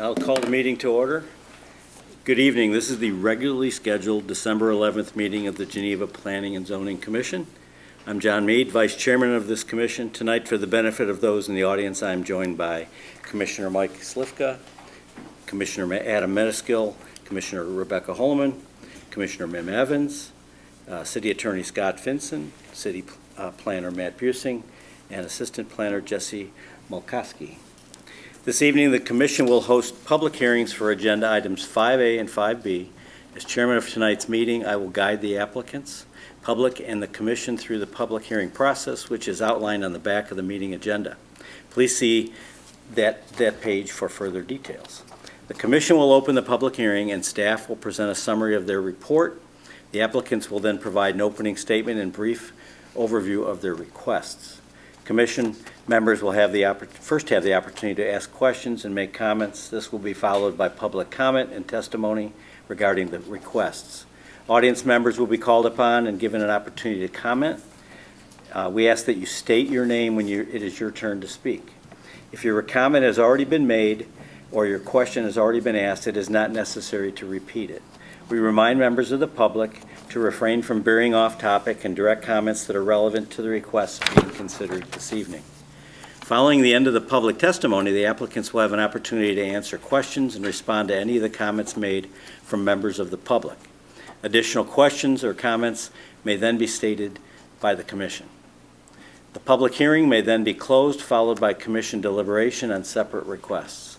I'll call the meeting to order. Good evening. This is the regularly scheduled December 11th meeting of the Geneva Planning and Zoning Commission. I'm John Mead, Vice Chairman of this commission. Tonight, for the benefit of those in the audience, I'm joined by Commissioner Mike Slifka, Commissioner Adam Metaskill, Commissioner Rebecca Holman, Commissioner Mim Evans, City Attorney Scott Finson, City Planner Matt Busing, and Assistant Planner Jesse Mulkowski. This evening, the Commission will host public hearings for agenda items 5A and 5B. As Chairman of tonight's meeting, I will guide the applicants, public, and the Commission through the public hearing process, which is outlined on the back of the meeting agenda. Please see that page for further details. The Commission will open the public hearing, and staff will present a summary of their report. The applicants will then provide an opening statement and brief overview of their requests. Commission members will first have the opportunity to ask questions and make comments. This will be followed by public comment and testimony regarding the requests. Audience members will be called upon and given an opportunity to comment. We ask that you state your name when it is your turn to speak. If your comment has already been made or your question has already been asked, it is not necessary to repeat it. We remind members of the public to refrain from veering off topic and direct comments that are relevant to the requests being considered this evening. Following the end of the public testimony, the applicants will have an opportunity to answer questions and respond to any of the comments made from members of the public. Additional questions or comments may then be stated by the Commission. The public hearing may then be closed, followed by Commission deliberation on separate requests.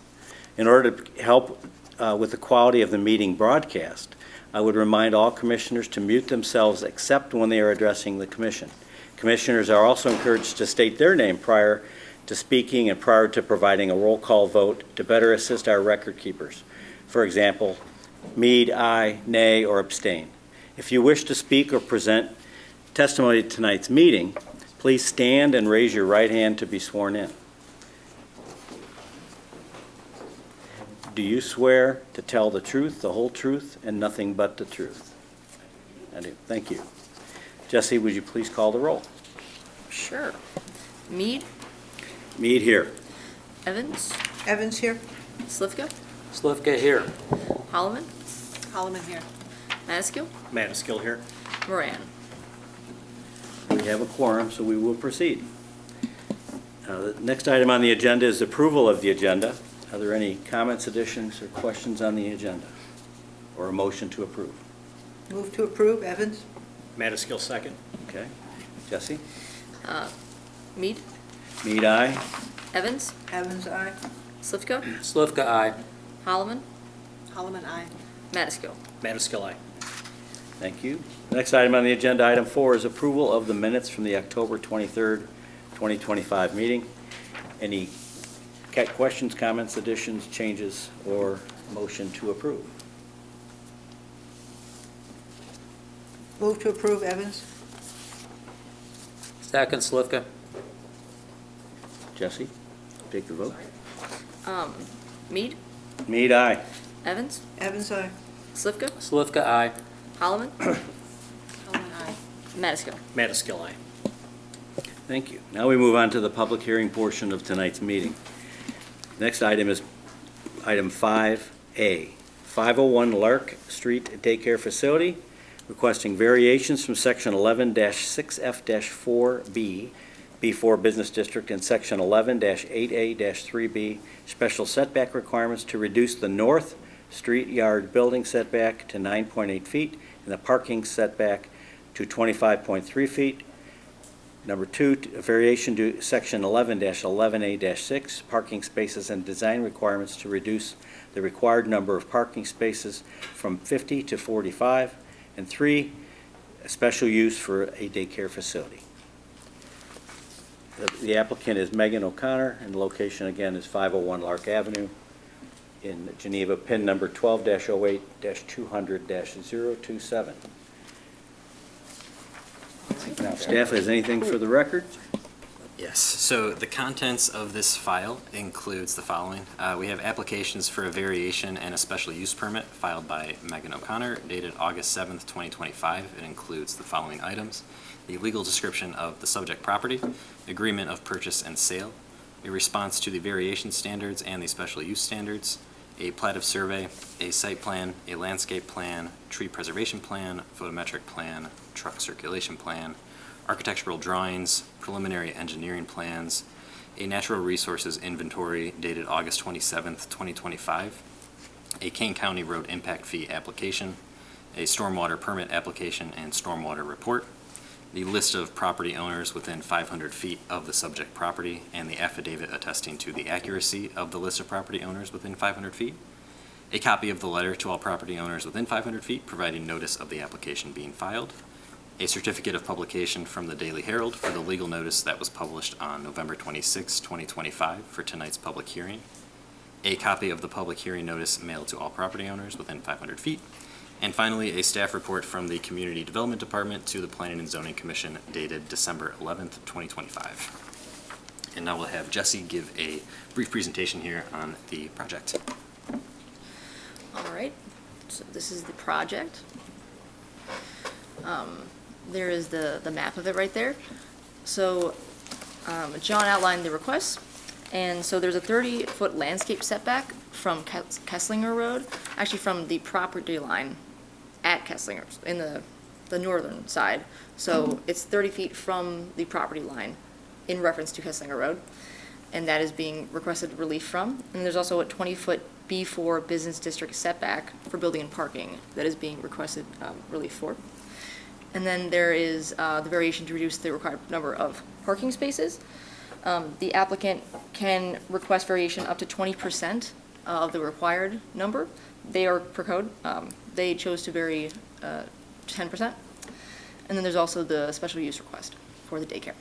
In order to help with the quality of the meeting broadcast, I would remind all commissioners to mute themselves except when they are addressing the Commission. Commissioners are also encouraged to state their name prior to speaking and prior to providing a roll call vote to better assist our record keepers. For example, Mead, aye, nay, or abstain. If you wish to speak or present testimony at tonight's meeting, please stand and raise your right hand to be sworn in. Do you swear to tell the truth, the whole truth, and nothing but the truth? I do. Thank you. Jesse, would you please call the roll? Sure. Mead? Mead here. Evans? Evans here. Slifka? Slifka here. Holloman? Holloman here. Mataskill? Mataskill here. Moran? We have a quorum, so we will proceed. The next item on the agenda is approval of the agenda. Are there any comments, additions, or questions on the agenda? Or a motion to approve? Move to approve. Evans. Mataskill second. Okay. Jesse? Mead? Mead, aye. Evans? Evans, aye. Slifka? Slifka aye. Holloman? Holloman, aye. Mataskill? Mataskill aye. Thank you. Next item on the agenda, item 4, is approval of the minutes from the October 23rd, 2025 meeting. Any questions, comments, additions, changes, or motion to approve? Move to approve. Evans. Second Slifka. Jesse, take the vote. Mead? Mead, aye. Evans? Evans, aye. Slifka? Slifka aye. Holloman? Holloman, aye. Mataskill? Mataskill aye. Thank you. Now we move on to the public hearing portion of tonight's meeting. Next item is item 5A, 501 Lark Street Daycare Facility, requesting variations from section 11-6F-4B, B4 Business District, and section 11-8A-3B, special setback requirements to reduce the north street yard building setback to 9.8 feet and the parking setback to 25.3 feet. Number 2, a variation to section 11-11A-6, parking spaces and design requirements to reduce the required number of parking spaces from 50 to 45. And 3, a special use for a daycare facility. The applicant is Megan O'Connor, and the location again is 501 Lark Avenue in Geneva, PIN number 12-08-200-027. Now, staff has anything for the record? Yes, so the contents of this file includes the following. We have applications for a variation and a special use permit filed by Megan O'Connor dated August 7th, 2025. It includes the following items: the legal description of the subject property, agreement of purchase and sale, a response to the variation standards and the special use standards, a plat of survey, a site plan, a landscape plan, tree preservation plan, photometric plan, truck circulation plan, architectural drawings, preliminary engineering plans, a natural resources inventory dated August 27th, 2025, a Kane County Road Impact Fee application, a stormwater permit application and stormwater report, the list of property owners within 500 feet of the subject property, and the affidavit attesting to the accuracy of the list of property owners within 500 feet, a copy of the letter to all property owners within 500 feet providing notice of the application being filed, a certificate of publication from the Daily Herald for the legal notice that was published on November 26, 2025 for tonight's public hearing, a copy of the public hearing notice mailed to all property owners within 500 feet, and finally, a staff report from the Community Development Department to the Planning and Zoning Commission dated December 11th, 2025. And now we'll have Jesse give a brief presentation here on the project. All right, so this is the project. There is the map of it right there. So John outlined the requests, and so there's a 30-foot landscape setback from Kesslinger Road, actually from the property line at Kesslinger, in the northern side. So it's 30 feet from the property line in reference to Kesslinger Road, and that is being requested relief from. And there's also a 20-foot B4 business district setback for building and parking that is being requested relief for. And then there is the variation to reduce the required number of parking spaces. The applicant can request variation up to 20% of the required number. They are per code. They chose to vary 10%. And then there's also the special use request for the daycare.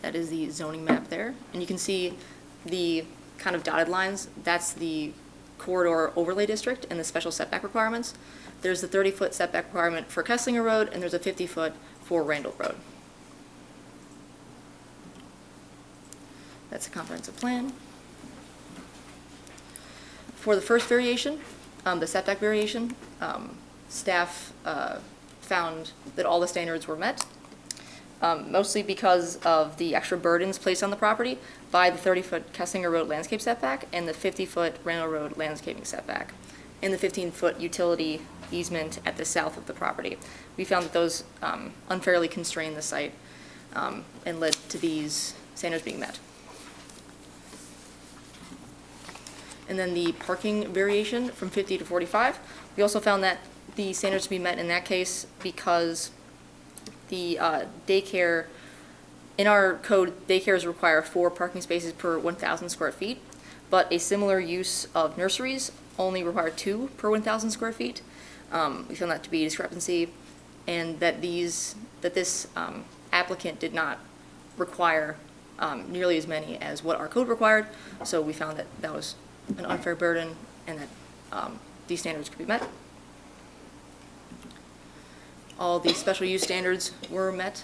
That is the zoning map there. And you can see the kind of dotted lines. That's the corridor overlay district and the special setback requirements. There's the 30-foot setback requirement for Kesslinger Road, and there's a 50-foot for Randall Road. That's a comprehensive plan. For the first variation, the setback variation, staff found that all the standards were met, mostly because of the extra burdens placed on the property by the 30-foot Kesslinger Road landscape setback and the 50-foot Randall Road landscaping setback, and the 15-foot utility easement at the south of the property. We found that those unfairly constrained the site and led to these standards being met. And then the parking variation from 50 to 45, we also found that the standards to be met in that case because the daycare, in our code, daycares require 4 parking spaces per 1,000 square feet, but a similar use of nurseries only require 2 per 1,000 square feet. We found that to be a discrepancy, and that this applicant did not require nearly as many as what our code required, so we found that that was an unfair burden and that these standards could be met. All the special use standards were met.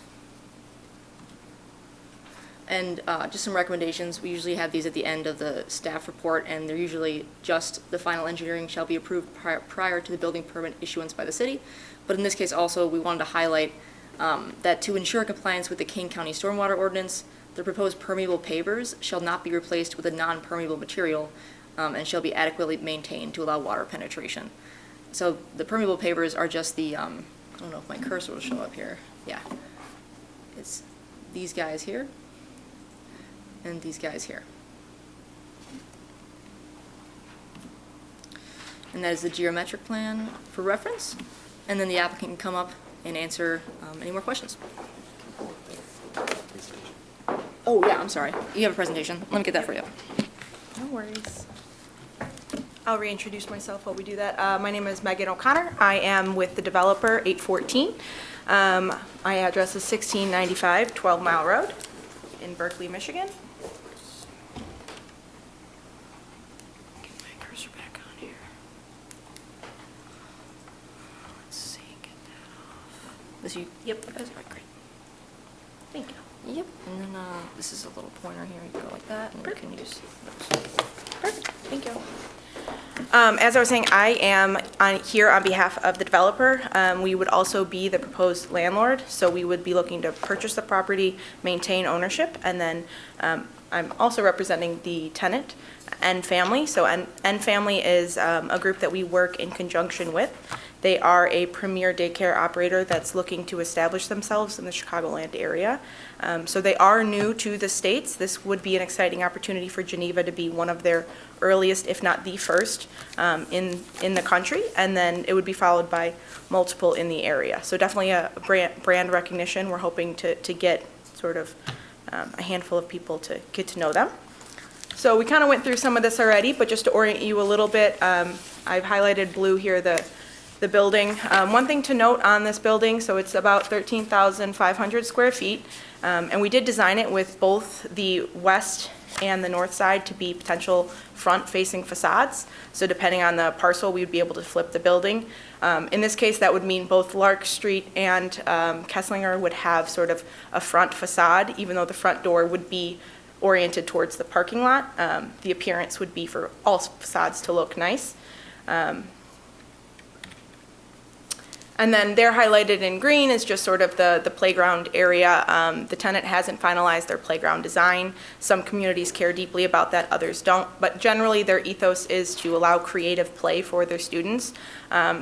And just some recommendations. We usually have these at the end of the staff report, and they're usually just the final engineering shall be approved prior to the building permit issuance by the city. But in this case also, we wanted to highlight that to ensure compliance with the Kane County Stormwater Ordinance, the proposed permeable pavers shall not be replaced with a non-permeable material and shall be adequately maintained to allow water penetration. So the permeable pavers are just the, I don't know if my cursor will show up here. Yeah. It's these guys here and these guys here. And that is the geometric plan for reference. And then the applicant can come up and answer any more questions. Oh, yeah, I'm sorry. You have a presentation. Let me get that for you. No worries. I'll reintroduce myself while we do that. My name is Megan O'Connor. I am with the developer, 814. My address is 1695 12 Mile Road in Berkeley, Michigan. Get my cursor back on here. Let's see, get that off. This you? Yep. That's right, great. Thank you. Yep. And then this is a little pointer here. You go like that, and you can use those. Perfect, thank you. As I was saying, I am here on behalf of the developer. We would also be the proposed landlord, so we would be looking to purchase the property, maintain ownership, and then I'm also representing the tenant, N Family. So N Family is a group that we work in conjunction with. They are a premier daycare operator that's looking to establish themselves in the Chicagoland area. So they are new to the States. This would be an exciting opportunity for Geneva to be one of their earliest, if not the first, in the country. And then it would be followed by multiple in the area. So definitely a brand recognition. We're hoping to get sort of a handful of people to get to know them. So we kind of went through some of this already, but just to orient you a little bit, I've highlighted blue here the building. One thing to note on this building, so it's about 13,500 square feet, and we did design it with both the west and the north side to be potential front-facing facades. So depending on the parcel, we'd be able to flip the building. In this case, that would mean both Lark Street and Kesslinger would have sort of a front facade, even though the front door would be oriented towards the parking lot. The appearance would be for all facades to look nice. And then they're highlighted in green is just sort of the playground area. The tenant hasn't finalized their playground design. Some communities care deeply about that, others don't. But generally, their ethos is to allow creative play for their students.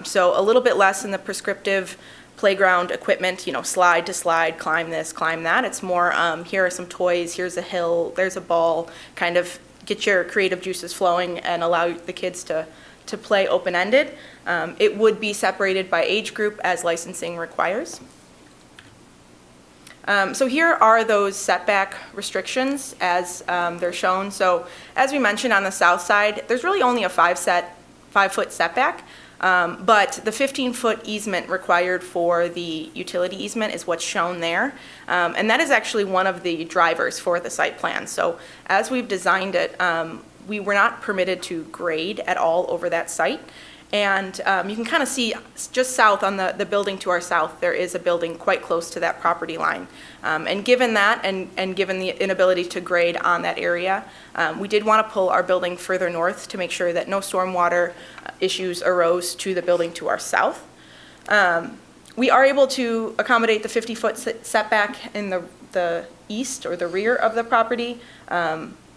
So a little bit less in the prescriptive playground equipment, slide to slide, climb this, climb that. It's more, here are some toys, here's a hill, there's a ball, kind of get your creative juices flowing and allow the kids to play open-ended. It would be separated by age group as licensing requires. So here are those setback restrictions as they're shown. So as we mentioned on the south side, there's really only a 5-foot setback, but the 15-foot easement required for the utility easement is what's shown there. And that is actually one of the drivers for the site plan. So as we've designed it, we were not permitted to grade at all over that site. And you can kind of see just south on the building to our south, there is a building quite close to that property line. And given that and given the inability to grade on that area, we did want to pull our building further north to make sure that no stormwater issues arose to the building to our south. We are able to accommodate the 50-foot setback in the east or the rear of the property.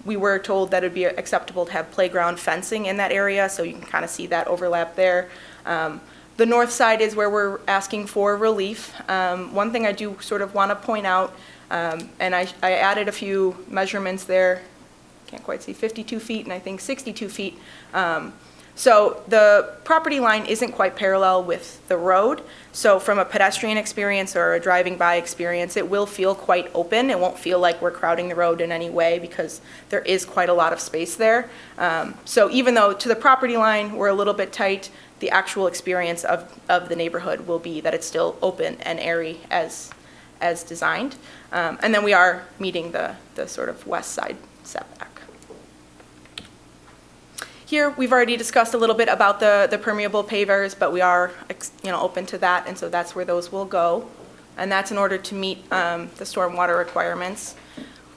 We were told that it would be acceptable to have playground fencing in that area, so you can kind of see that overlap there. The north side is where we're asking for relief. One thing I do sort of want to point out, and I added a few measurements there, can't quite see, 52 feet and I think 62 feet. So the property line isn't quite parallel with the road. So from a pedestrian experience or a driving by experience, it will feel quite open. It won't feel like we're crowding the road in any way because there is quite a lot of space there. So even though to the property line we're a little bit tight, the actual experience of the neighborhood will be that it's still open and airy as designed. And then we are meeting the sort of west side setback. Here, we've already discussed a little bit about the permeable pavers, but we are open to that, and so that's where those will go. And that's in order to meet the stormwater requirements.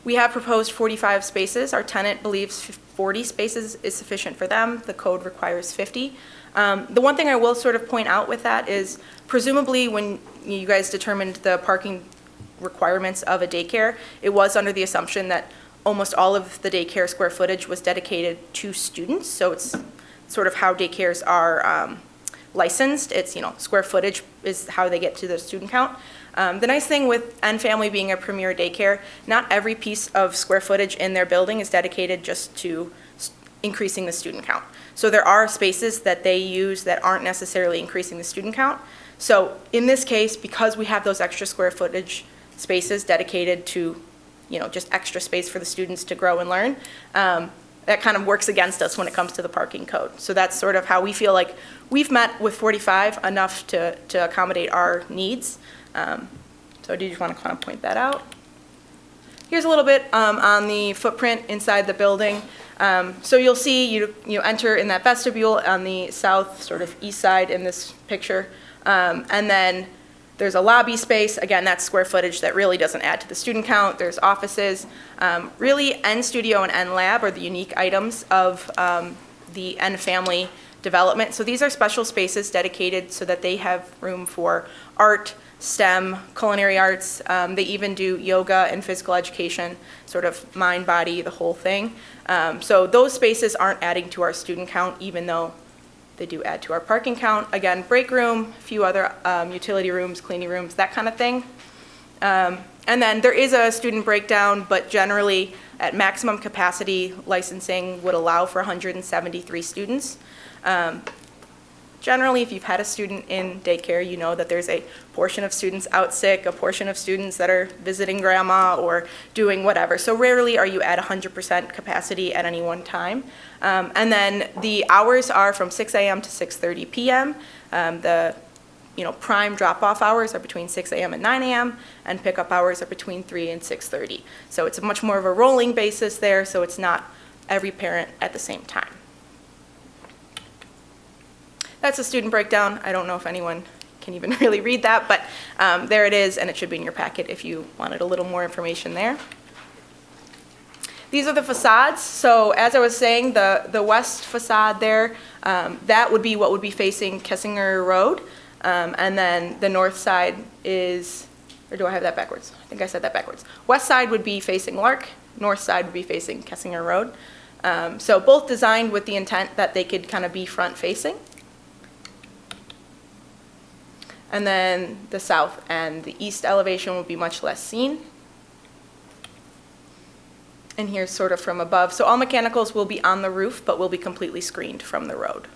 We have proposed 45 spaces. Our tenant believes 40 spaces is sufficient for them. The code requires 50. The one thing I will sort of point out with that is presumably when you guys determined the parking requirements of a daycare, it was under the assumption that almost all of the daycare square footage was dedicated to students, so it's sort of how daycares are licensed. It's, square footage is how they get to the student count. The nice thing with N Family being a premier daycare, not every piece of square footage in their building is dedicated just to increasing the student count. So there are spaces that they use that aren't necessarily increasing the student count. So in this case, because we have those extra square footage spaces dedicated to just extra space for the students to grow and learn, that kind of works against us when it comes to the parking code. So that's sort of how we feel like we've met with 45 enough to accommodate our needs. So I do just want to kind of point that out. Here's a little bit on the footprint inside the building. So you'll see you enter in that vestibule on the south sort of east side in this picture. And then there's a lobby space. Again, that's square footage that really doesn't add to the student count. There's offices. Really, N Studio and N Lab are the unique items of the N Family development. So these are special spaces dedicated so that they have room for art, STEM, culinary arts. They even do yoga and physical education, sort of mind, body, the whole thing. So those spaces aren't adding to our student count, even though they do add to our parking count. Again, break room, a few other utility rooms, cleaning rooms, that kind of thing. And then there is a student breakdown, but generally at maximum capacity, licensing would allow for 173 students. Generally, if you've had a student in daycare, you know that there's a portion of students out sick, a portion of students that are visiting grandma or doing whatever. So rarely are you at 100% capacity at any one time. And then the hours are from 6 a.m. to 6:30 p.m. The prime drop-off hours are between 6 a.m. and 9 a.m., and pickup hours are between 3 and 6:30. So it's much more of a rolling basis there, so it's not every parent at the same time. That's a student breakdown. I don't know if anyone can even really read that, but there it is, and it should be in your packet if you wanted a little more information there. These are the facades. So as I was saying, the west facade there, that would be what would be facing Kessinger Road. And then the north side is, or do I have that backwards? I think I said that backwards. West side would be facing Lark, north side would be facing Kessinger Road. So both designed with the intent that they could kind of be front facing. And then the south and the east elevation will be much less seen. And here's sort of from above. So all mechanicals will be on the roof, but will be completely screened from the road.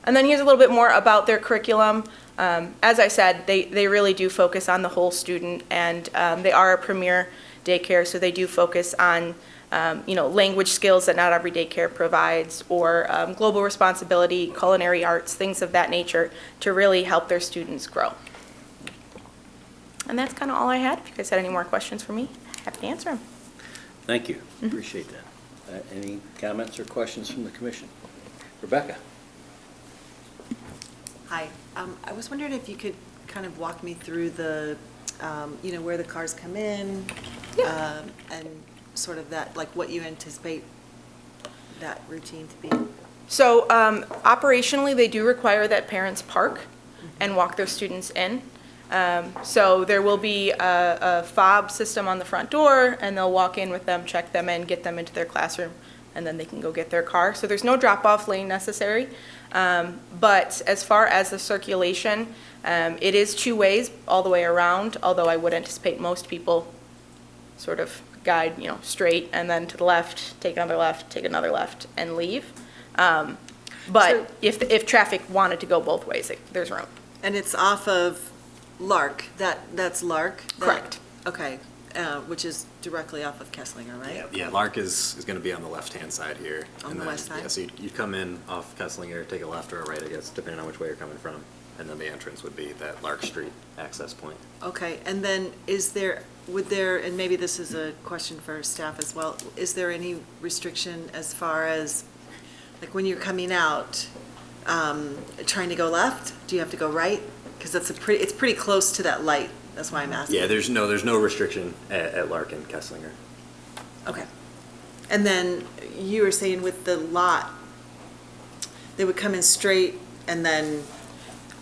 And then here's a little bit more about their curriculum. As I said, they really do focus on the whole student, and they are a premier daycare, so they do focus on language skills that not every daycare provides, or global responsibility, culinary arts, things of that nature, to really help their students grow. And that's kind of all I had. If you guys had any more questions for me, happy to answer them. Thank you. Appreciate that. Any comments or questions from the commission? Rebecca? Hi. I was wondering if you could kind of walk me through the, where the cars come in, and sort of that, like what you anticipate that routine to be. So operationally, they do require that parents park and walk their students in. So there will be a fob system on the front door, and they'll walk in with them, check them in, get them into their classroom, and then they can go get their car. So there's no drop-off lane necessary. But as far as the circulation, it is 2 ways all the way around, although I would anticipate most people sort of guide, straight and then to the left, take another left, and leave. But So- if traffic wanted to go both ways, there's room. And it's off of Lark. That's Lark? Correct. Okay, which is directly off of Kesslinger, right? Yeah, Lark is going to be on the left-hand side here. On and the then, west side? Yeah, so you come in off Kesslinger, take a left or a right, I guess, depending on which way you're coming from. And then the entrance would be that Lark Street access point. Okay, and then and maybe this is a question for staff as well, is there any restriction as far as, like when you're coming out, trying to go left, do you have to go right? Because it's pretty close to that light, that's why I'm asking. Yeah, there's no restriction at Lark and Kesslinger. Okay. And then you were saying with the lot, they would come in straight and then,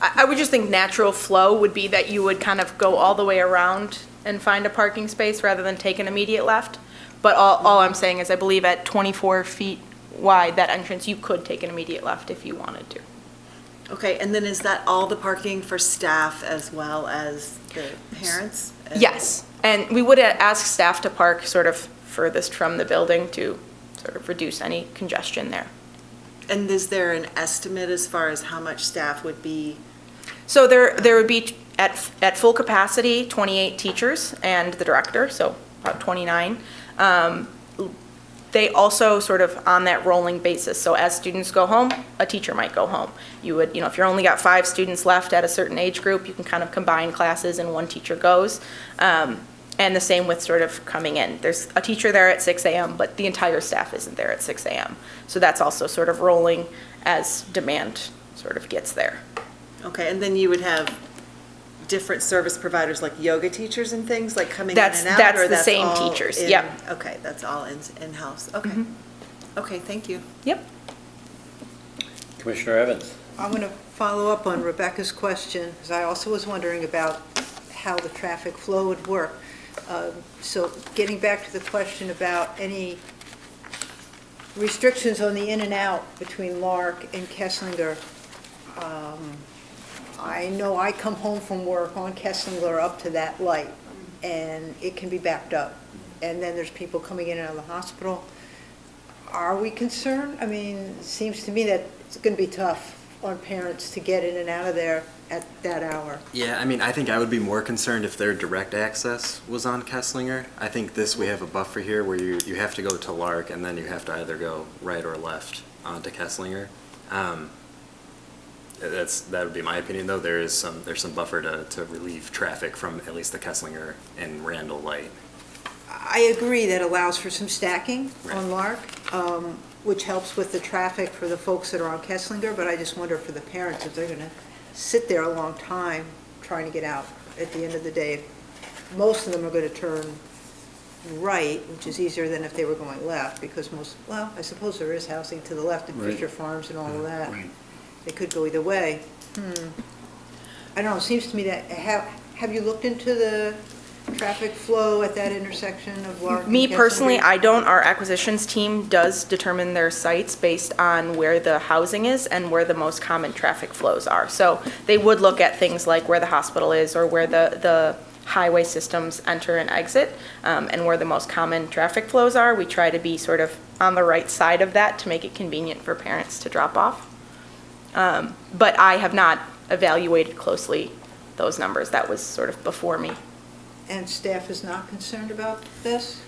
I would just think natural flow would be that you would kind of go all the way around and find a parking space rather than take an immediate left. But all I'm saying is I believe at 24 feet wide, that entrance, you could take an immediate left if you wanted to. okay, and then is that all the parking for staff as well as the parents? Yes, and we would ask staff to park sort of furthest from the building to sort of reduce any congestion there. And is there an estimate as far as how much staff would be? So there would be, at full capacity, 28 teachers and the director, so about 29. They also sort of on that rolling basis, so as students go home, a teacher might go home. You would, if you're only got 5 students left at a certain age group, you can kind of combine classes and one teacher goes. And the same with sort of coming in. There's a teacher there at 6 a.m., but the entire staff isn't there at 6 a.m. So that's also sort of rolling as demand sort of gets there. Okay, and then you would have different service providers like yoga teachers and things like coming in and out? That's or the same all teachers, in- yep. Okay, that's all in-house, okay. Okay, thank you. Yep. Commissioner Evans? I'm going to follow up on Rebecca's question, because I also was wondering about how the traffic flow would work. So getting back to the question about any restrictions on the in and out between Lark and Kesslinger, I know I come home from work on Kesslinger up to that light, and it can be backed up. And then there's people coming in and out of the hospital. Are we concerned? I mean, it seems to me that it's going to be tough on parents to get in and out of there at that hour. Yeah, I mean, I think I would be more concerned if their direct access was on Kesslinger. I think we have a buffer here where you have to go to Lark, and then you have to either go right or left onto Kesslinger. That would be my opinion, though. There's some buffer to relieve traffic from at least the Kesslinger and Randall light. I agree that allows for some stacking Right. on Lark, which helps with the traffic for the folks that are on Kesslinger, but I just wonder for the parents if they're going to sit there a long time trying to get out at the end of the day. Most of them are going to turn right, which is easier than if they were going left, because I suppose there is housing to the left in Right. Fisher Farms and all of that. Right. They could go either way. I don't know, it seems to me that, have you looked into the traffic flow at that intersection of Lark and Me personally, Kesslinger? I don't. Our acquisitions team does determine their sites based on where the housing is and where the most common traffic flows are. So they would look at things like where the hospital is or where the highway systems enter and exit, and where the most common traffic flows are. We try to be sort of on the right side of that to make it convenient for parents to drop off. But I have not evaluated closely those numbers. That was sort of before me. And staff is not concerned about this?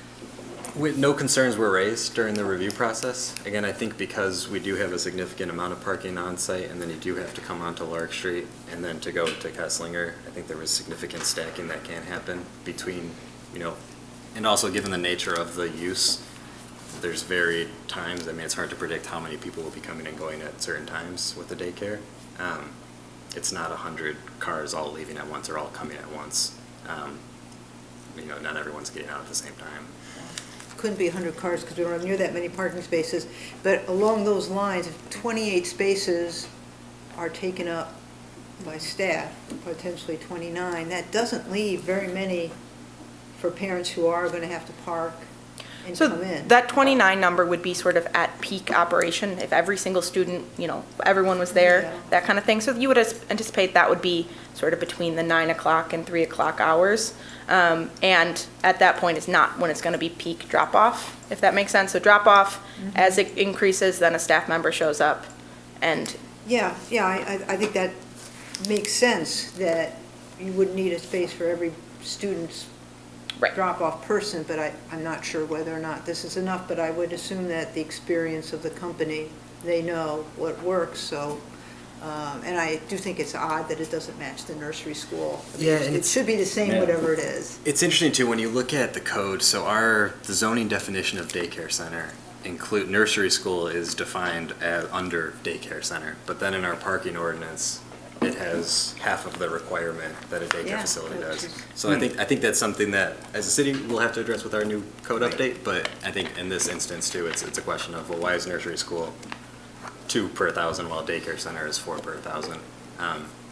No concerns were raised during the review process. Again, I think because we do have a significant amount of parking on site, and then you do have to come onto Lark Street, and then to go to Kesslinger, I think there was significant stacking that can happen between, and also given the nature of the use, there's varied times. I mean, it's hard to predict how many people will be coming and going at certain times with the daycare. It's not 100 cars all leaving at once or all coming at once. Not everyone's getting out at the same time. Couldn't be 100 cars because we don't have near that many parking spaces. But along those lines, if 28 spaces are taken up by staff, potentially 29, that doesn't leave very many for parents who are going to have to park and So come in. that 29 number would be sort of at peak operation, if every single student, everyone was there, Yeah. that kind of thing. So you would anticipate that would be sort of between the 9 o'clock and 3 o'clock hours. And at that point is not when it's going to be peak drop-off, if that makes sense. So drop-off, as it increases, then a staff member shows up and Yeah, I think that makes sense, that you wouldn't need a space for every student's Right. drop-off person, but I'm not sure whether or not this is enough, but I would assume that the experience of the company, they know what works, so, and I do think it's odd that it doesn't match the nursery school. I mean, Yeah, and it should be the same, Yeah. whatever it is. It's interesting too, when you look at the code, so the zoning definition of daycare center include, nursery school is defined as under daycare center, but then in our parking ordinance, it has half of the requirement that a daycare Yeah, facility which does. is- So I think that's something that, as a city, we'll have to address with our new code update, but I think in this instance too, it's a question of, well, why is nursery school 2 per 1,000 while daycare center is 4 per 1,000?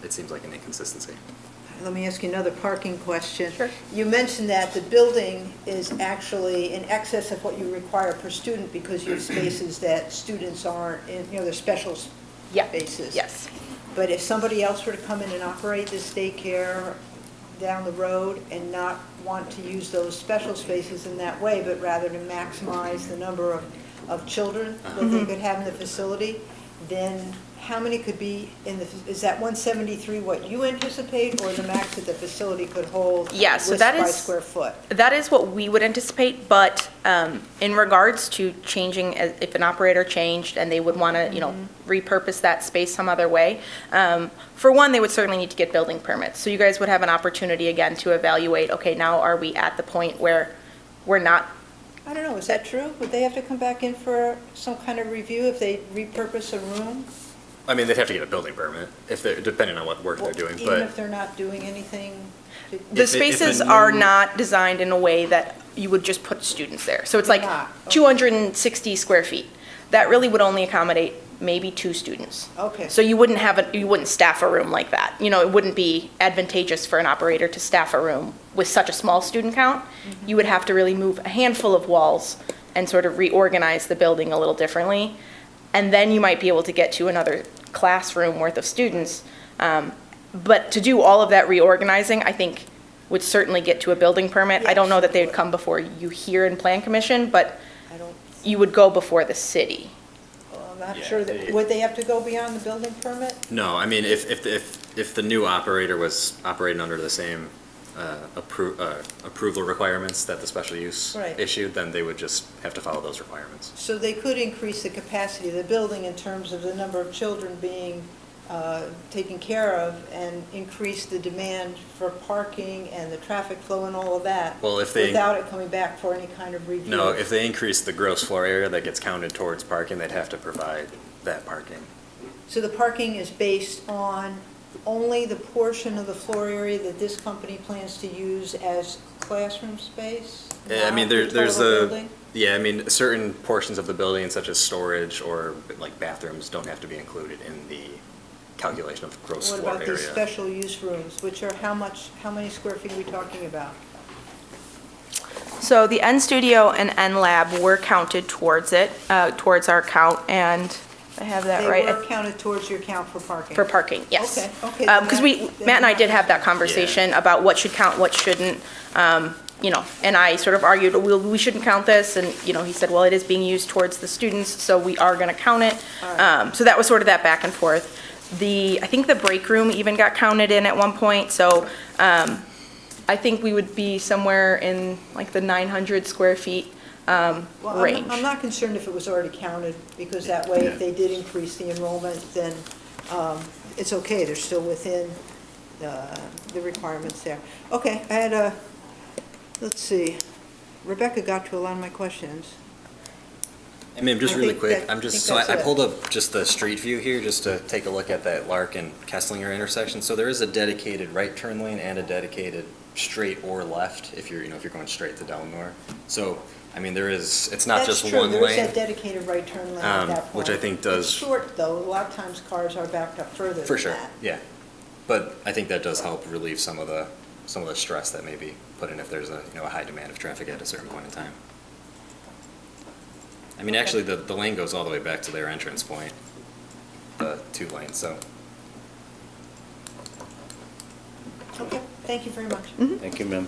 It seems like an inconsistency. Let me ask you another parking question. Sure. You mentioned that the building is actually in excess of what you require per student because you have spaces that students aren't in, they're special Yeah. spaces. Yes. But if somebody else were to come in and operate this daycare down the road and not want to use those special spaces in that way, but rather to maximize the number of children that they could have in the facility, then how many could be is that 173 what you anticipate, or the max that the facility could hold? Yeah, so with that by is- square foot? That is what we would anticipate, but in regards to changing, if an operator changed and they would want to, repurpose that space some other way, for one, they would certainly need to get building permits. So you guys would have an opportunity again to evaluate, okay, now are we at the point where we're not, I don't know, is that true? Would they have to come back in for some kind of review if they repurpose a room? I mean, they'd have to get a building permit depending on what work they're doing, Even but if they're not doing anything? the If a spaces new- are not designed in a way that you would just put students there. So it's like They're not, okay. 260 square feet. that really would only accommodate maybe 2 students. Okay. So you wouldn't staff a room like that. You know, it wouldn't be advantageous for an operator to staff a room with such a small student count. You would have to really move a handful of walls and sort of reorganize the building a little differently. And then you might be able to get to another classroom worth of students. But to do all of that reorganizing, I think would certainly get to a building permit. I don't know that they would come before you here in Plan Commission, but I don't, you would go before the city. I'm not Yeah, sure that, would they have to go beyond the building permit? No, I mean, if the new operator was operating under the same approval requirements that the special use Right. issued, then they would just have to follow those requirements. So they could increase the capacity of the building in terms of the number of children being taken care of and increase the demand for parking and the traffic flow and all of that. Well, if they- without it coming back for any kind of review. No, if they increase the gross floor area that gets counted towards parking, they'd have to provide that parking. So the parking is based on only the portion of the floor area that this company plans to use as classroom space? Yeah, I mean, not the there's total a, building? yeah, I mean, certain portions of the building, such as storage or like bathrooms, don't have to be included in the calculation of gross What floor about area. these special use rooms, which are how many square feet are we talking about? So the N Studio and N Lab were counted towards it, towards our count, and I have that right. They were counted towards your count for parking? For parking, yes. Okay, then Because that- Matt and I did have that conversation about what should count, what shouldn't. You know, and I sort of argued, we shouldn't count this, and, you know, he said, well, it is being used towards the students, so we are gonna count it. All right. So that was sort of that back and forth. I think the break room even got counted in at one point, so, I think we would be somewhere in like the 900 square feet, Well, range. I'm not concerned if it was already counted, because that way, if they did increase the enrollment, then it's okay, they're still within the requirements there. Okay, I had let's see, Rebecca got to a lot of my questions. I mean, just I really think quick, that- I'm just, think so that's I it. pulled up just the street view here, just to take a look at that Lark and Kesslinger intersection. So there is a dedicated right turn lane and a dedicated straight or left, if you're, if you're going straight to Delnor. So, I mean, it's not just one That's true, there is lane. that dedicated right turn lane at that point. Which I think does- It's short, though, a lot of times cars are backed up further than that. For sure, yeah. But I think that does help relieve some of the stress that may be put in if there's a high demand of traffic at a certain point in time. I mean, actually, the lane goes all the way back to their entrance point, the 2 lanes, so. Okay, thank you very much. Thank you, ma'am.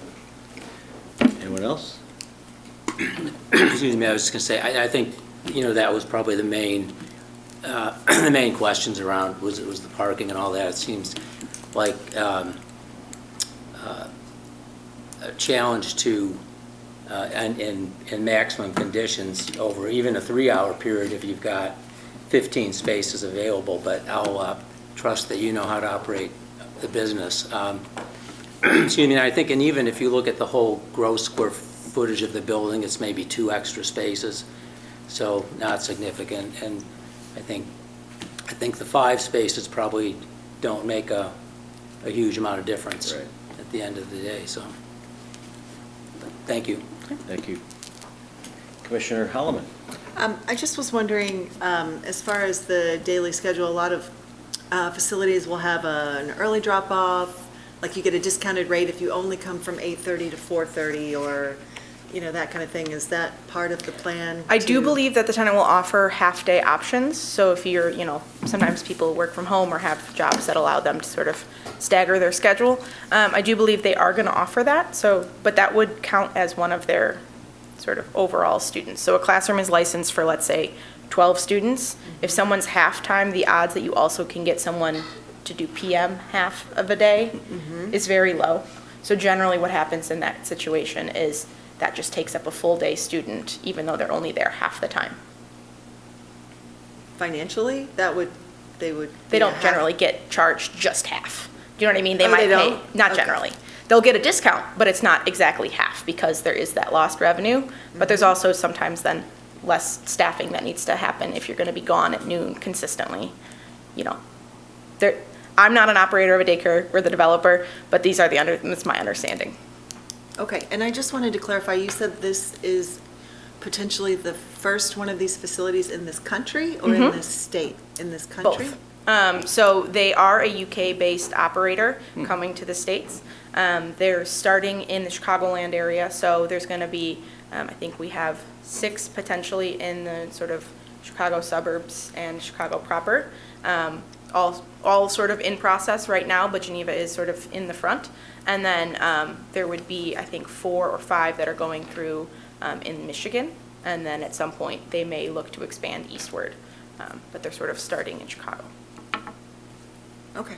Anyone else? Excuse me, I was just gonna say, I think, that was probably the main, the main questions around, was the parking and all that. It seems like, a challenge to, in maximum conditions over even a 3-hour period if you've got 15 spaces available, but I'll trust that you know how to operate the business. Excuse me, and I think, and even if you look at the whole gross square footage of the building, it's maybe 2 extra spaces, so not significant. And I think the 5 spaces probably don't make a huge amount of difference Right. at the end of the day, so. Thank you. Thank you. Commissioner Holloman? I just was wondering, as far as the daily schedule, a lot of facilities will have an early drop-off, like you get a discounted rate if you only come from 8:30 to 4:30, or, that kind of thing. Is that part of the plan? I do to- believe that the tenant will offer half-day options, so if you're, sometimes people work from home or have jobs that allow them to sort of stagger their schedule. I do believe they are gonna offer that, but that would count as one of their sort of overall students. So a classroom is licensed for, let's say, 12 students. If someone's half-time, the odds that you also can get someone to do PM half of a day is very low. So generally what happens in that situation is that just takes up a full-day student, even though they're only there half the time. Financially, they would. They be a don't half- generally get charged just half. Do you know what I mean? They Oh, might they pay, don't? not Okay. generally. They'll get a discount, but it's not exactly half because there is that lost revenue. But there's also sometimes then less staffing that needs to happen if you're gonna be gone at noon consistently. I'm not an operator of a daycare, we're the developer, but that's my understanding. Okay, and I just wanted to clarify, you said this is potentially the first one of these facilities in this country or in this state, in this country? Both. So they are a UK-based operator coming to the States. They're starting in the Chicagoland area, so there's going to be, I think we have 6 potentially in the sort of Chicago suburbs and Chicago proper. All sort of in process right now, but Geneva is sort of in the front. And then there would be, I think, 4 or 5 that are going through in Michigan. And then at some point, they may look to expand eastward. But they're sort of starting in Chicago. Okay.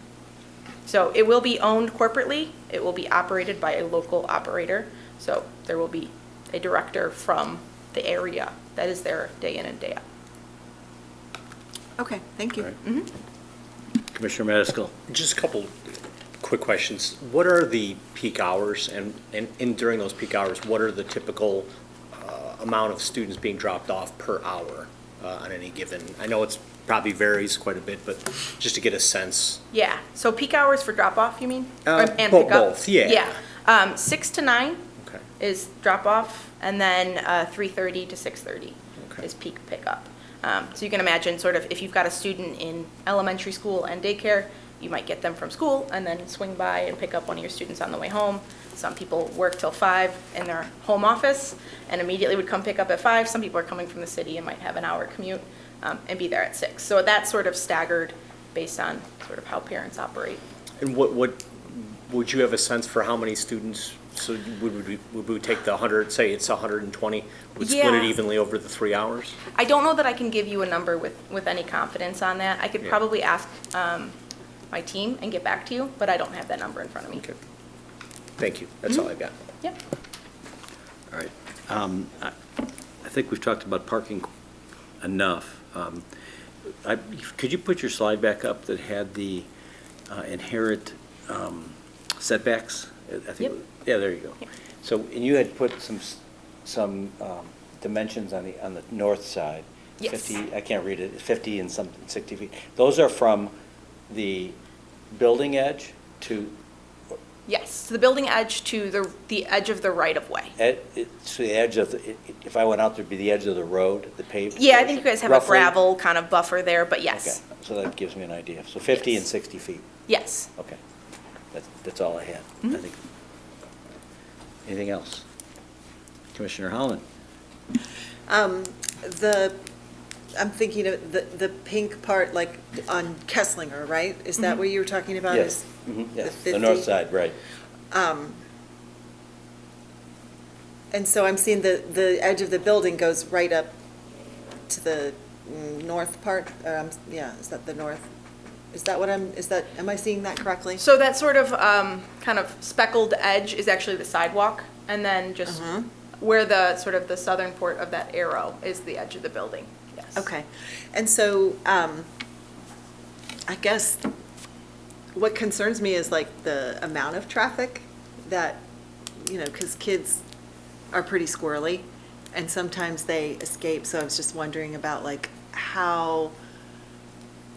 So it will be owned corporately. It will be operated by a local operator. So there will be a director from the area that is there day in and day out. Okay, thank you. All right. Commissioner Madiskell. Just a couple quick questions. What are the peak hours, and during those peak hours, what are the typical amount of students being dropped off per hour on any given? I know it's probably varies quite a bit, but just to get a sense. Yeah, so peak hours for drop-off, you mean? And Both, pickup? yeah. Yeah, 6 to 9 Okay. is drop-off, and then 3:30 to 6:30 Okay. is peak pickup. So you can imagine sort of if you've got a student in elementary school and daycare, you might get them from school and then swing by and pick up one of your students on the way home. Some people work till 5 in their home office and immediately would come pick up at 5. Some people are coming from the city and might have an hour commute and be there at 6. So that's sort of staggered based on sort of how parents operate. And what would you have a sense for how many students? So would we take the 100, say it's 120, would split it Yeah. evenly over the 3 hours? I don't know that I can give you a number with any confidence on that. I could Yeah. probably ask my team and get back to you, but I don't have that number in front of me. Okay. Thank you. That's all I've got. Yep. All right. I think we've talked about parking enough. Could you put your slide back up that had the inherent setbacks? I think. Yep. Yeah, there you go. Yep. So, and you had put some dimensions on the north side. Yes. 50, I can't read it, 50 and some 60 feet. Those are from the building edge to, Yes, so the building edge to the edge of the right-of-way. to the edge of, if I went out, there'd be the edge of the road, the paved. Yeah, I think you guys have a roughly? gravel kind of buffer there, but yes. Okay, so that gives me an idea. So 50 and Yes. 60 feet. Yes. Okay. That's all I had, I think. Anything else? Commissioner Holland? I'm thinking of the pink part, like on Kesslinger, right? Is that what you were talking about? Yes. Is Yes, the the north 50? side, right. And so I'm seeing the edge of the building goes right up to the north part, yeah, is that the north? Is that what am I seeing that correctly? So that sort of kind of speckled edge is actually the sidewalk, and then just where the sort of the southern port of that arrow is the edge of the building. Yes. Okay, and so, I guess what concerns me is like the amount of traffic that, because kids are pretty squirrely, and sometimes they escape, so I was just wondering about like how,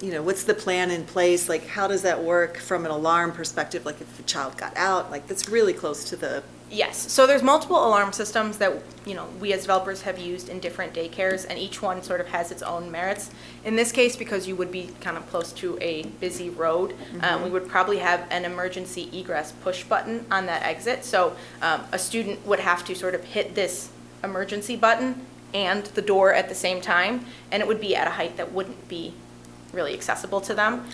what's the plan in place, like how does that work from an alarm perspective, like if a child got out, like that's really close to the. Yes, so there's multiple alarm systems that, we as developers have used in different daycares, and each one sort of has its own merits. In this case, because you would be kind of close to a busy road, we would probably have an emergency egress push button on that exit. So a student would have to sort of hit this emergency button and the door at the same time, and it would be at a height that wouldn't be really accessible to them.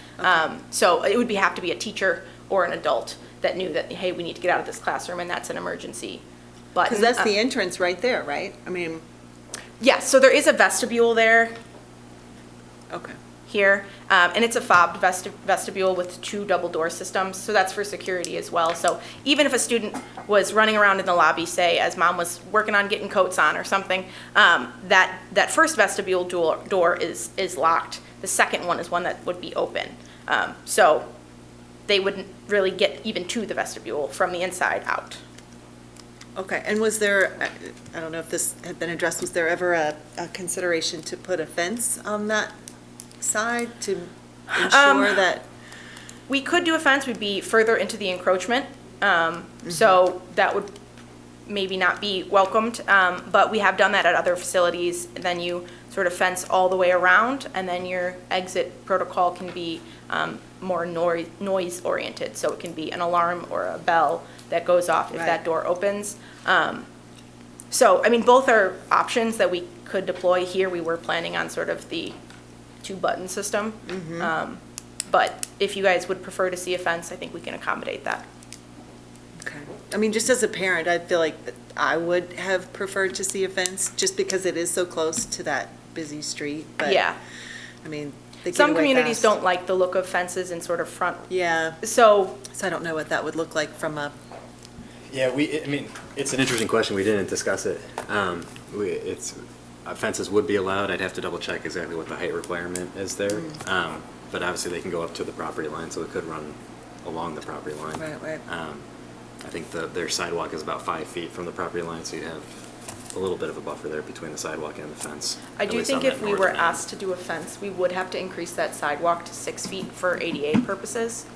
So it would have to be a teacher or an adult that knew that, hey, we need to get out of this classroom, and that's an emergency button. Because that's the entrance right there, right? I mean, Yes, so there is a vestibule there, okay. here, and it's a fobbed vestibule with 2 double door systems, so that's for security as well. So even if a student was running around in the lobby, say, as mom was working on getting coats on or something, that first vestibule door is locked. The second one is one that would be open. So they wouldn't really get even to the vestibule from the inside out. Okay, and was there, I don't know if this had been addressed, was there ever a consideration to put a fence on that side to ensure that? We could do a fence, we'd be further into the encroachment, so that would maybe not be welcomed, but we have done that at other facilities. Then you sort of fence all the way around, and then your exit protocol can be more noise oriented. So it can be an alarm or a bell that goes off if Right. that door opens. So, I mean, both are options that we could deploy here. We were planning on sort of the two-button system. But if you guys would prefer to see a fence, I think we can accommodate that. Okay. I mean, just as a parent, I feel like that I would have preferred to see a fence, just because it is so close to that busy street, but. Yeah. I mean, they get Some away communities fast. don't like the look of fences in sort of front. Yeah, So, so I don't know what that would look like from a, Yeah, I mean, it's an interesting question. We didn't discuss it. Fences would be allowed. I'd have to double check exactly what the height requirement is there. But obviously they can go up to the property line, so it could run along the property line. right. I think their sidewalk is about 5 feet from the property line, so you'd have a little bit of a buffer there between the sidewalk and the fence. I at do least think on if that we were northern end. asked to do a fence, we would have to increase that sidewalk to 6 feet for ADA purposes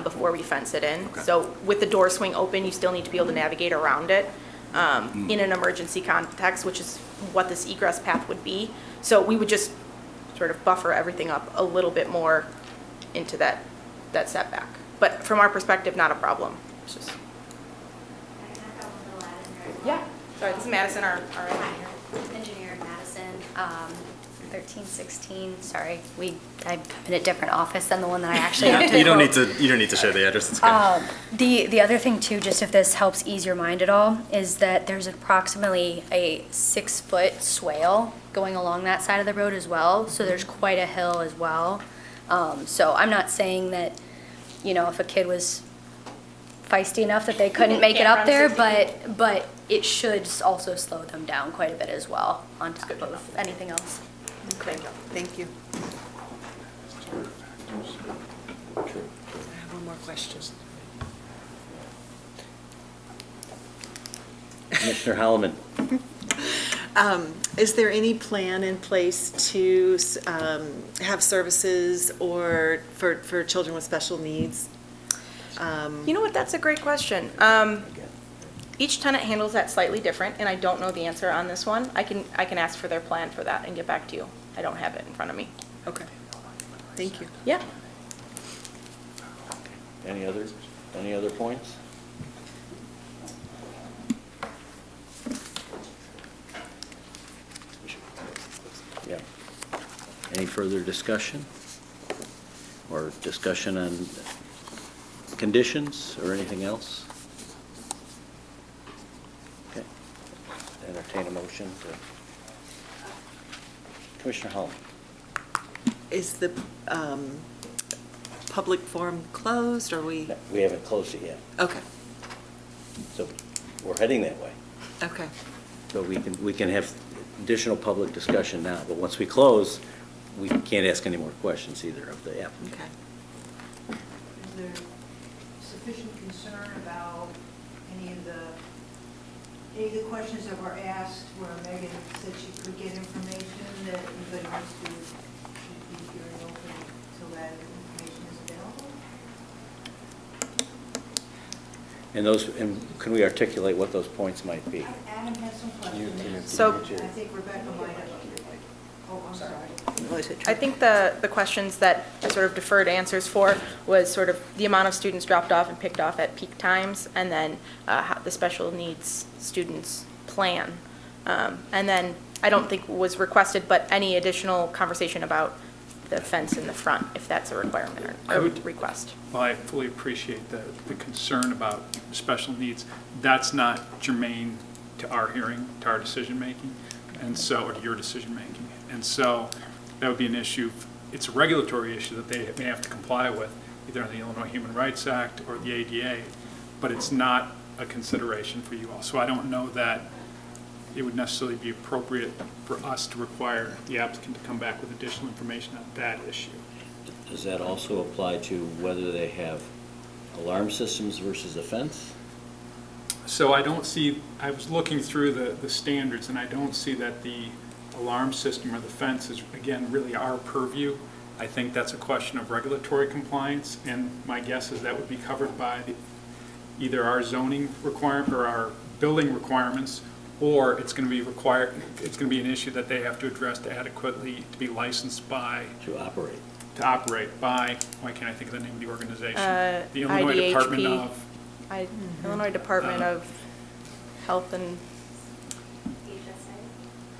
before we fence it in. Okay. So with the door swing open, you still need to be able to navigate around it in an emergency context, which is what this egress path would be. So we would just sort of buffer everything up a little bit more into that setback. But from our perspective, not a problem. It's just, yeah, sorry, this is Madison, our engineer. Engineer Madison, 1316, sorry, I'm in a different office than the one that I actually have to. You don't need to share the address. It's good. The other thing too, just if this helps ease your mind at all, is that there's approximately a 6-foot swale going along that side of the road as well, so there's quite a hill as well. So I'm not saying that, if a kid was feisty enough that they couldn't make it Can't up run there, 60 but it should also slow them down quite a bit as well, on top of anything else. Thank you. Thank you. I have one more question. Commissioner Holloman. Is there any plan in place to have services or for children with special needs? You know what, that's a great question. Each tenant handles that slightly different, and I don't know the answer on this one. I can ask for their plan for that and get back to you. I don't have it in front of me. Okay. Thank you. Yeah. Any other points? Yeah. Any further discussion? Or discussion on conditions or anything else? Okay. Entertain a motion to. Commissioner Hall. Is the public forum closed, or we? We haven't closed it yet, Okay, so we're heading that way. okay. So we can have additional public discussion now, but once we close, we can't ask any more questions either of the applicant. Okay. Is there sufficient concern about any of the questions that were asked where Megan said she could get information that anybody wants to keep the hearing open until that information is available? And can we articulate what those points might be? Adam has some questions. So- I think Rebecca might have. Oh, I'm sorry. I think the questions that I sort of deferred answers for was sort of the amount of students dropped off and picked off at peak times, and then how the special needs students plan. And then I don't think was requested, but any additional conversation about the fence in the front, if that's a requirement I or would- request. Well, I fully appreciate the concern about special needs. That's not germane to our hearing, to our decision-making, and so, or to your decision-making. And so that would be an issue. It's a regulatory issue that they may have to comply with, either under the Illinois Human Rights Act or the ADA, but it's not a consideration for you all. So I don't know that it would necessarily be appropriate for us to require the applicant to come back with additional information on that issue. Does that also apply to whether they have alarm systems versus a fence? So I don't see, I was looking through the standards, and I don't see that the alarm system or the fence is, again, really our purview. I think that's a question of regulatory compliance, and my guess is that would be covered by either our zoning requirement or our building requirements, or it's going to be required, it's going to be an issue that they have to address adequately to be licensed by, To operate. why can't I think of the name of the organization? The Illinois IDHP. Department of, Illinois Department of Health and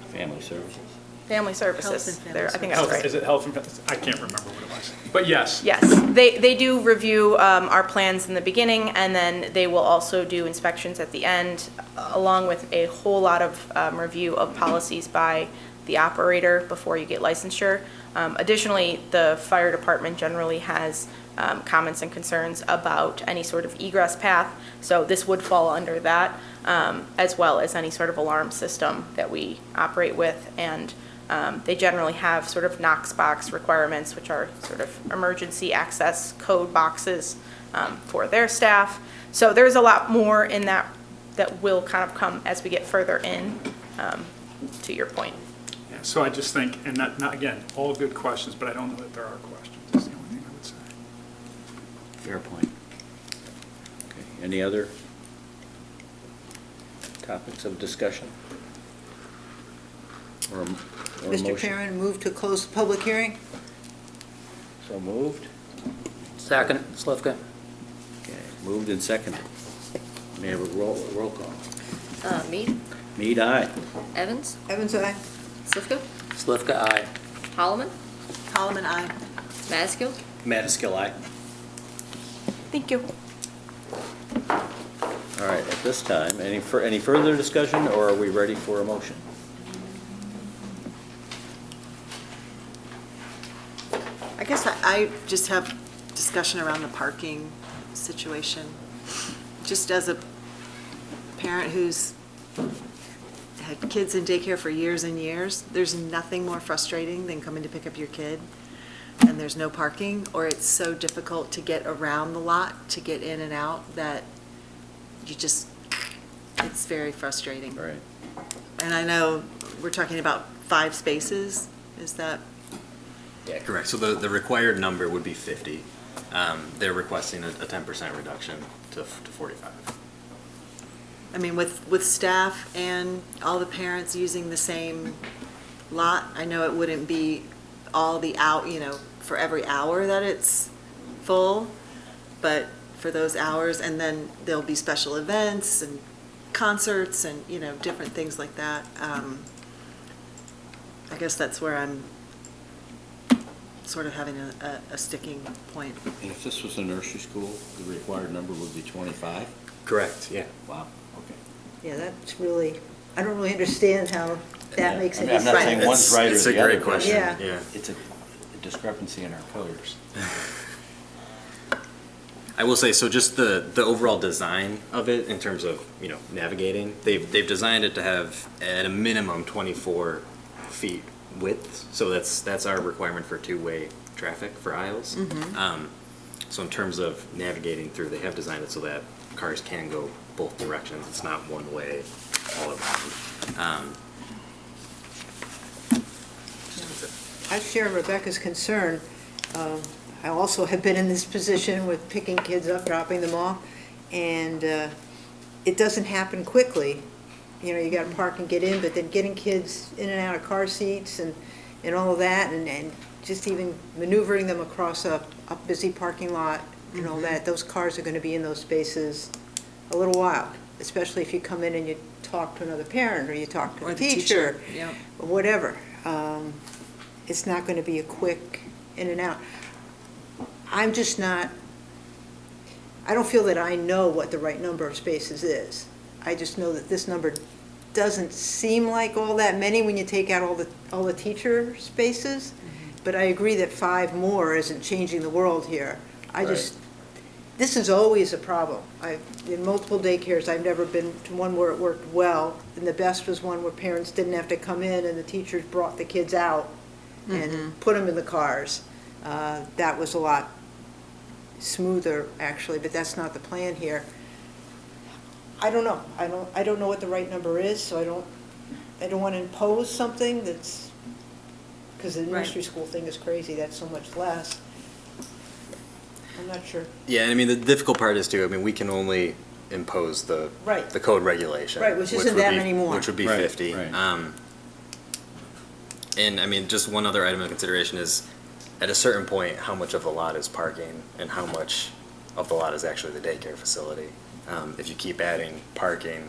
Family Services. Family Services. Health and Family There, I think that's Health, right. is it Health and, I can't remember what it was. But yes. Yes, they do review our plans in the beginning, and then they will also do inspections at the end, along with a whole lot of review of policies by the operator before you get licensure. Additionally, the fire department generally has comments and concerns about any sort of egress path, so this would fall under that, as well as any sort of alarm system that we operate with, and they generally have sort of Knox box requirements, which are sort of emergency access code boxes for their staff. So there's a lot more in that that will kind of come as we get further in, to your point. Yeah, so I just think, and not, again, all good questions, but I don't know that there are questions, is the only thing I would say. Fair point. Okay, any other topics of discussion? Or Mr. motion? Chairman, move to close the public hearing? So moved? Second, Slivka. Okay, moved and seconded. May I have a roll call? Mead, Mead, aye. Evans, Evans, aye. Slivka, Slivka, aye. Holloman, Holloman, aye. Madiskill. Madaskil, aye. Thank you. All right, at this time, any further discussion, or are we ready for a motion? I guess I just have discussion around the parking situation. Just as a parent who's had kids in daycare for years and years, there's nothing more frustrating than coming to pick up your kid and there's no parking, or it's so difficult to get around the lot, to get in and out, that it's very frustrating. Right. And I know we're talking about 5 spaces, is that? Yeah, correct. So the required number would be 50. They're requesting a 10% reduction to 45. I mean, with staff and all the parents using the same lot, I know it wouldn't be all the for every hour that it's full, but for those hours, and then there'll be special events and concerts and, different things like that. I guess that's where I'm sort of having a sticking point. And if this was a nursery school, the required number would be 25? Correct, yeah. Wow, okay. Yeah, that's really, I don't really understand how that makes I a mean, I'm not difference. saying one's right or It's a the other. great question. Yeah. Yeah. It's a discrepancy in our codes. I will say, so just the overall design of it in terms of, navigating, they've designed it to have at a minimum 24 feet width. So that's our requirement for two-way traffic for aisles. So in terms of navigating through, they have designed it so that cars can go both directions. It's not one way all around. I share Rebecca's concern. I also have been in this position with picking kids up, dropping them off, and it doesn't happen quickly. You got to park and get in, but then getting kids in and out of car seats and all of that, and just even maneuvering them across a busy parking lot and all that, those cars are going to be in those spaces a little while, especially if you come in and you talk to another parent or you talk to Or a the teacher, yeah. or whatever. It's not going to be a quick in and out. I'm just not, I don't feel that I know what the right number of spaces is. I just know that this number doesn't seem like all that many when you take out all the teacher spaces, but I agree that 5 more isn't changing the world here. This is always a problem. In multiple daycares, I've never been to one where it worked well, and the best was one where parents didn't have to come in and the teachers brought the kids out and put them in the cars. That was a lot smoother, actually, but that's not the plan here. I don't know. I don't know what the right number is, so I don't want to impose something that's, because the nursery school thing is crazy, that's so much less. I'm not sure. Yeah, and I mean, the difficult part is too, we can only impose the Right. the code regulation. Right, which isn't would that be- many more. Which would be Right, 50. right. And I mean, just one other item of consideration is, at a certain point, how much of the lot is parking and how much of the lot is actually the daycare facility. If you keep adding parking,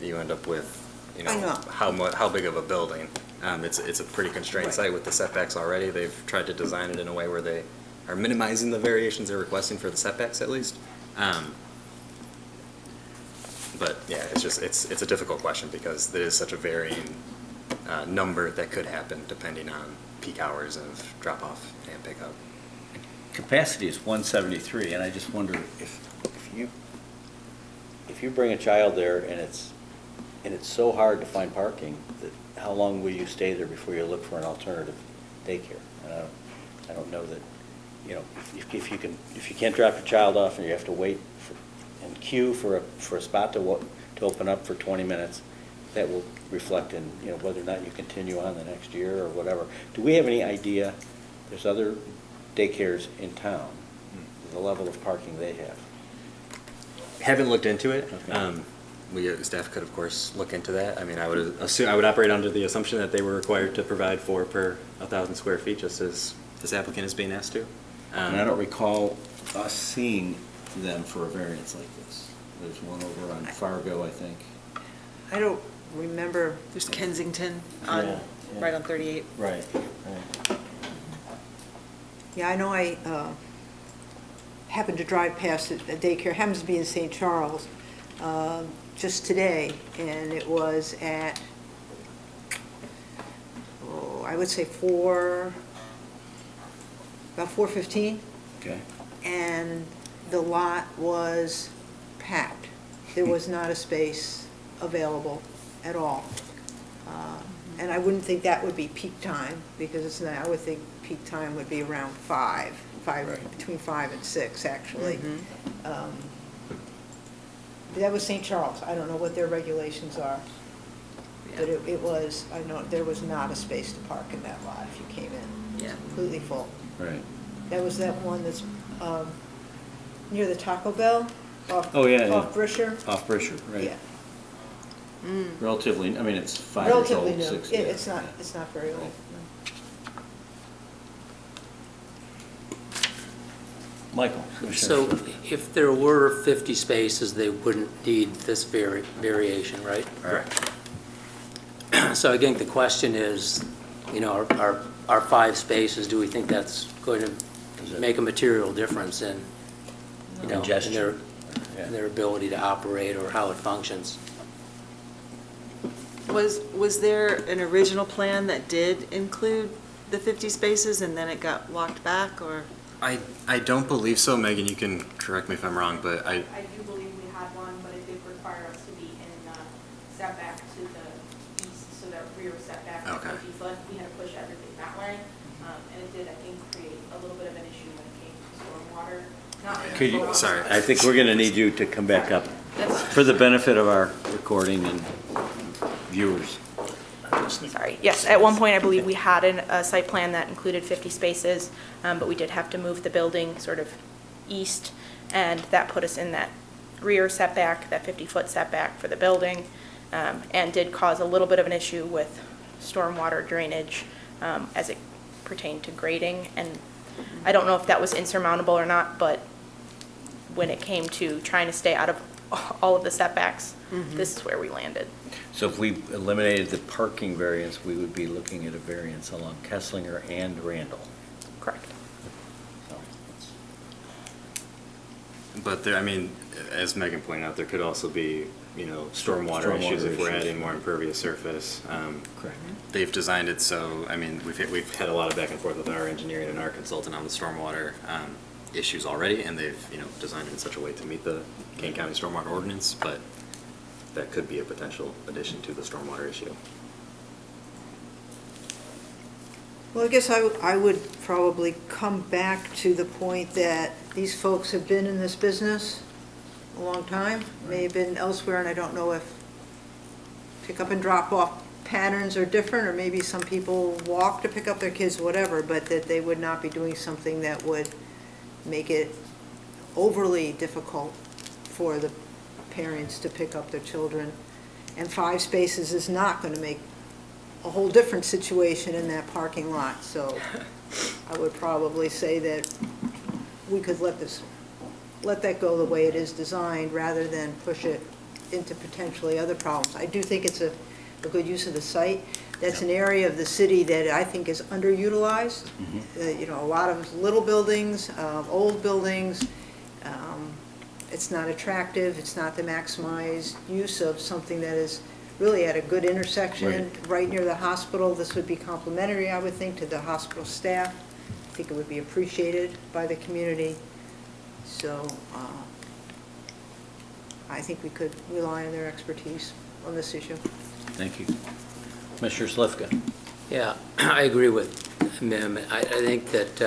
you end up with, you I know, know. how big of a building. It's a pretty constrained Right. site with the setbacks already. They've tried to design it in a way where they are minimizing the variations they're requesting for the setbacks at least. But yeah, it's a difficult question because there is such a varying number that could happen depending on peak hours of drop-off and pickup. Capacity is 173, and I just wonder if you bring a child there and it's so hard to find parking, that how long will you stay there before you look for an alternative daycare? And I don't know that, you know, if you can't drop your child off and you have to wait and queue for a spot to open up for 20 minutes, that will reflect in, you know, whether or not you continue on the next year or whatever. Do we have any idea, there's other daycares in town, the level of parking they have? Haven't looked into it. Okay. Staff could, of course, look into that. I mean, I would operate under the assumption that they were required to provide 4 per 1,000 square feet, just as this applicant is being asked to. And I don't recall us seeing them for a variance like this. There's one over on Fargo, I think. I don't remember. There's Kensington Yeah, yeah. right on 38. Right. Yeah, I know I happened to drive past a daycare, happens to be in St. Charles, just today, and it was at, I would say about 4:15, Okay. and the lot was packed. There was not a space available at all. And I wouldn't think that would be peak time, because it's not, I would think peak time would be around 5, Right. between 5 and 6, actually. That was St. Charles. I don't know what their regulations are. But it was, I know, there was not a space to park in that lot if you came in. It was completely full. Right. That was that one that's near the Taco Bell, off Oh, yeah, yeah. off Brisher. Off Brisher, right. Yeah, Relatively, I mean, it's 5 years old, relatively new. 6. It's not very old. Right. Michael? So if there were 50 spaces, they wouldn't need this variation, right? Correct. So again, the question is, you know, our 5 spaces, do we think that's going to make a material difference in, you know, in Congestion. their ability to operate or how it functions? Was there an original plan that did include the 50 spaces and then it got walked back, or? I don't believe so. Megan, you can correct me if I'm wrong, but I do believe we had one, but it did require us to be in setback to the east, so that rear setback of Okay. 50 foot. We had to push everything that way, and it did, I think, create a little bit of an issue when it came to stormwater. Not in Could you, the- Sorry. I think we're going to need you to come back up for the benefit of our recording and viewers. Sorry, yes, at one point, I believe we had a site plan that included 50 spaces, but we did have to move the building sort of east, and that put us in that rear setback, that 50-foot setback for the building, and did cause a little bit of an issue with stormwater drainage as it pertained to grading, and I don't know if that was insurmountable or not, but when it came to trying to stay out of all of the setbacks, this is where we landed. So if we eliminated the parking variance, we would be looking at a variance along Kesslinger and Randall. Correct. So But there, I mean, as Megan pointed out, there could also be, you know, stormwater issues if we're issues. adding more impervious surface. Correct. They've designed it so, I mean, we've had a lot of back and forth with our engineering and our consultant on the stormwater issues already, and they've, you know, designed it in such a way to meet the Kane County Stormwater Ordinance, but that could be a potential addition to the stormwater issue. Well, I guess I would probably come back to the point that these folks have been in this business a long time, may have been elsewhere, and I don't know if pick up and drop off patterns are different, or maybe some people walk to pick up their kids, whatever, but that they would not be doing something that would make it overly difficult for the parents to pick up their children. And 5 spaces is not going to make a whole different situation in that parking lot. So I would probably say that we could let that go the way it is designed rather than push it into potentially other problems. I do think it's a good use of the site. That's an area of the city that I think is underutilized. You know, a lot of little buildings, old buildings. It's not attractive. It's not the maximized use of something that is really at a good intersection, right near the hospital. This would be complimentary, I would think, to the hospital staff. I think it would be appreciated by the community. So I think we could rely on their expertise on this issue. Thank you. Mr. Slifka? Yeah, I agree with Mim. I think that,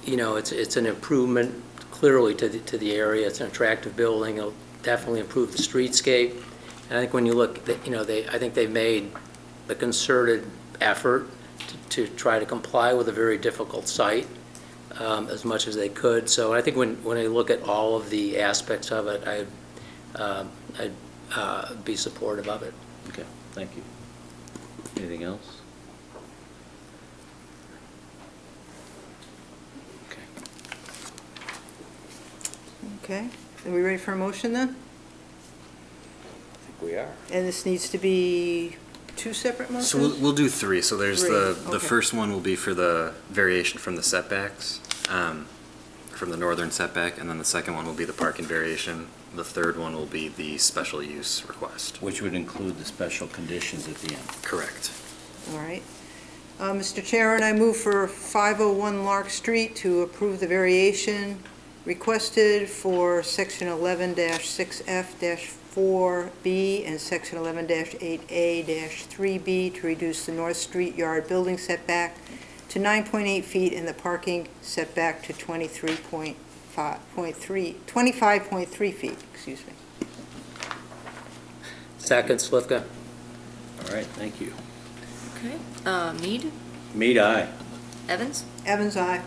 you know, it's an improvement clearly to the area. It's an attractive building. It'll definitely improve the streetscape. And I think when you look, you know, I think they've made the concerted effort to try to comply with a very difficult site as much as they could. So I think when I look at all of the aspects of it, I'd be supportive of it. Okay, thank you. Anything else? Okay. Okay, are we ready for a motion then? I think we are. And this needs to be 2 separate motions? So we'll do 3. So there's Three, the okay. first one will be for the variation from the setbacks, from the northern setback, and then the second one will be the parking variation. The third one will be the special use request. Which would include the special conditions at the end. Correct. All right. Mr. Chairman, I move for 501 Lark Street to approve the variation requested for Section 11-6F-4B and Section 11-8A-3B to reduce the North Street Yard building setback to 9.8 feet and the parking setback to 25.3 feet, excuse me. Second, Slifka. All right, thank you. Okay. Mead, Mead, aye. Evans, Evans, aye.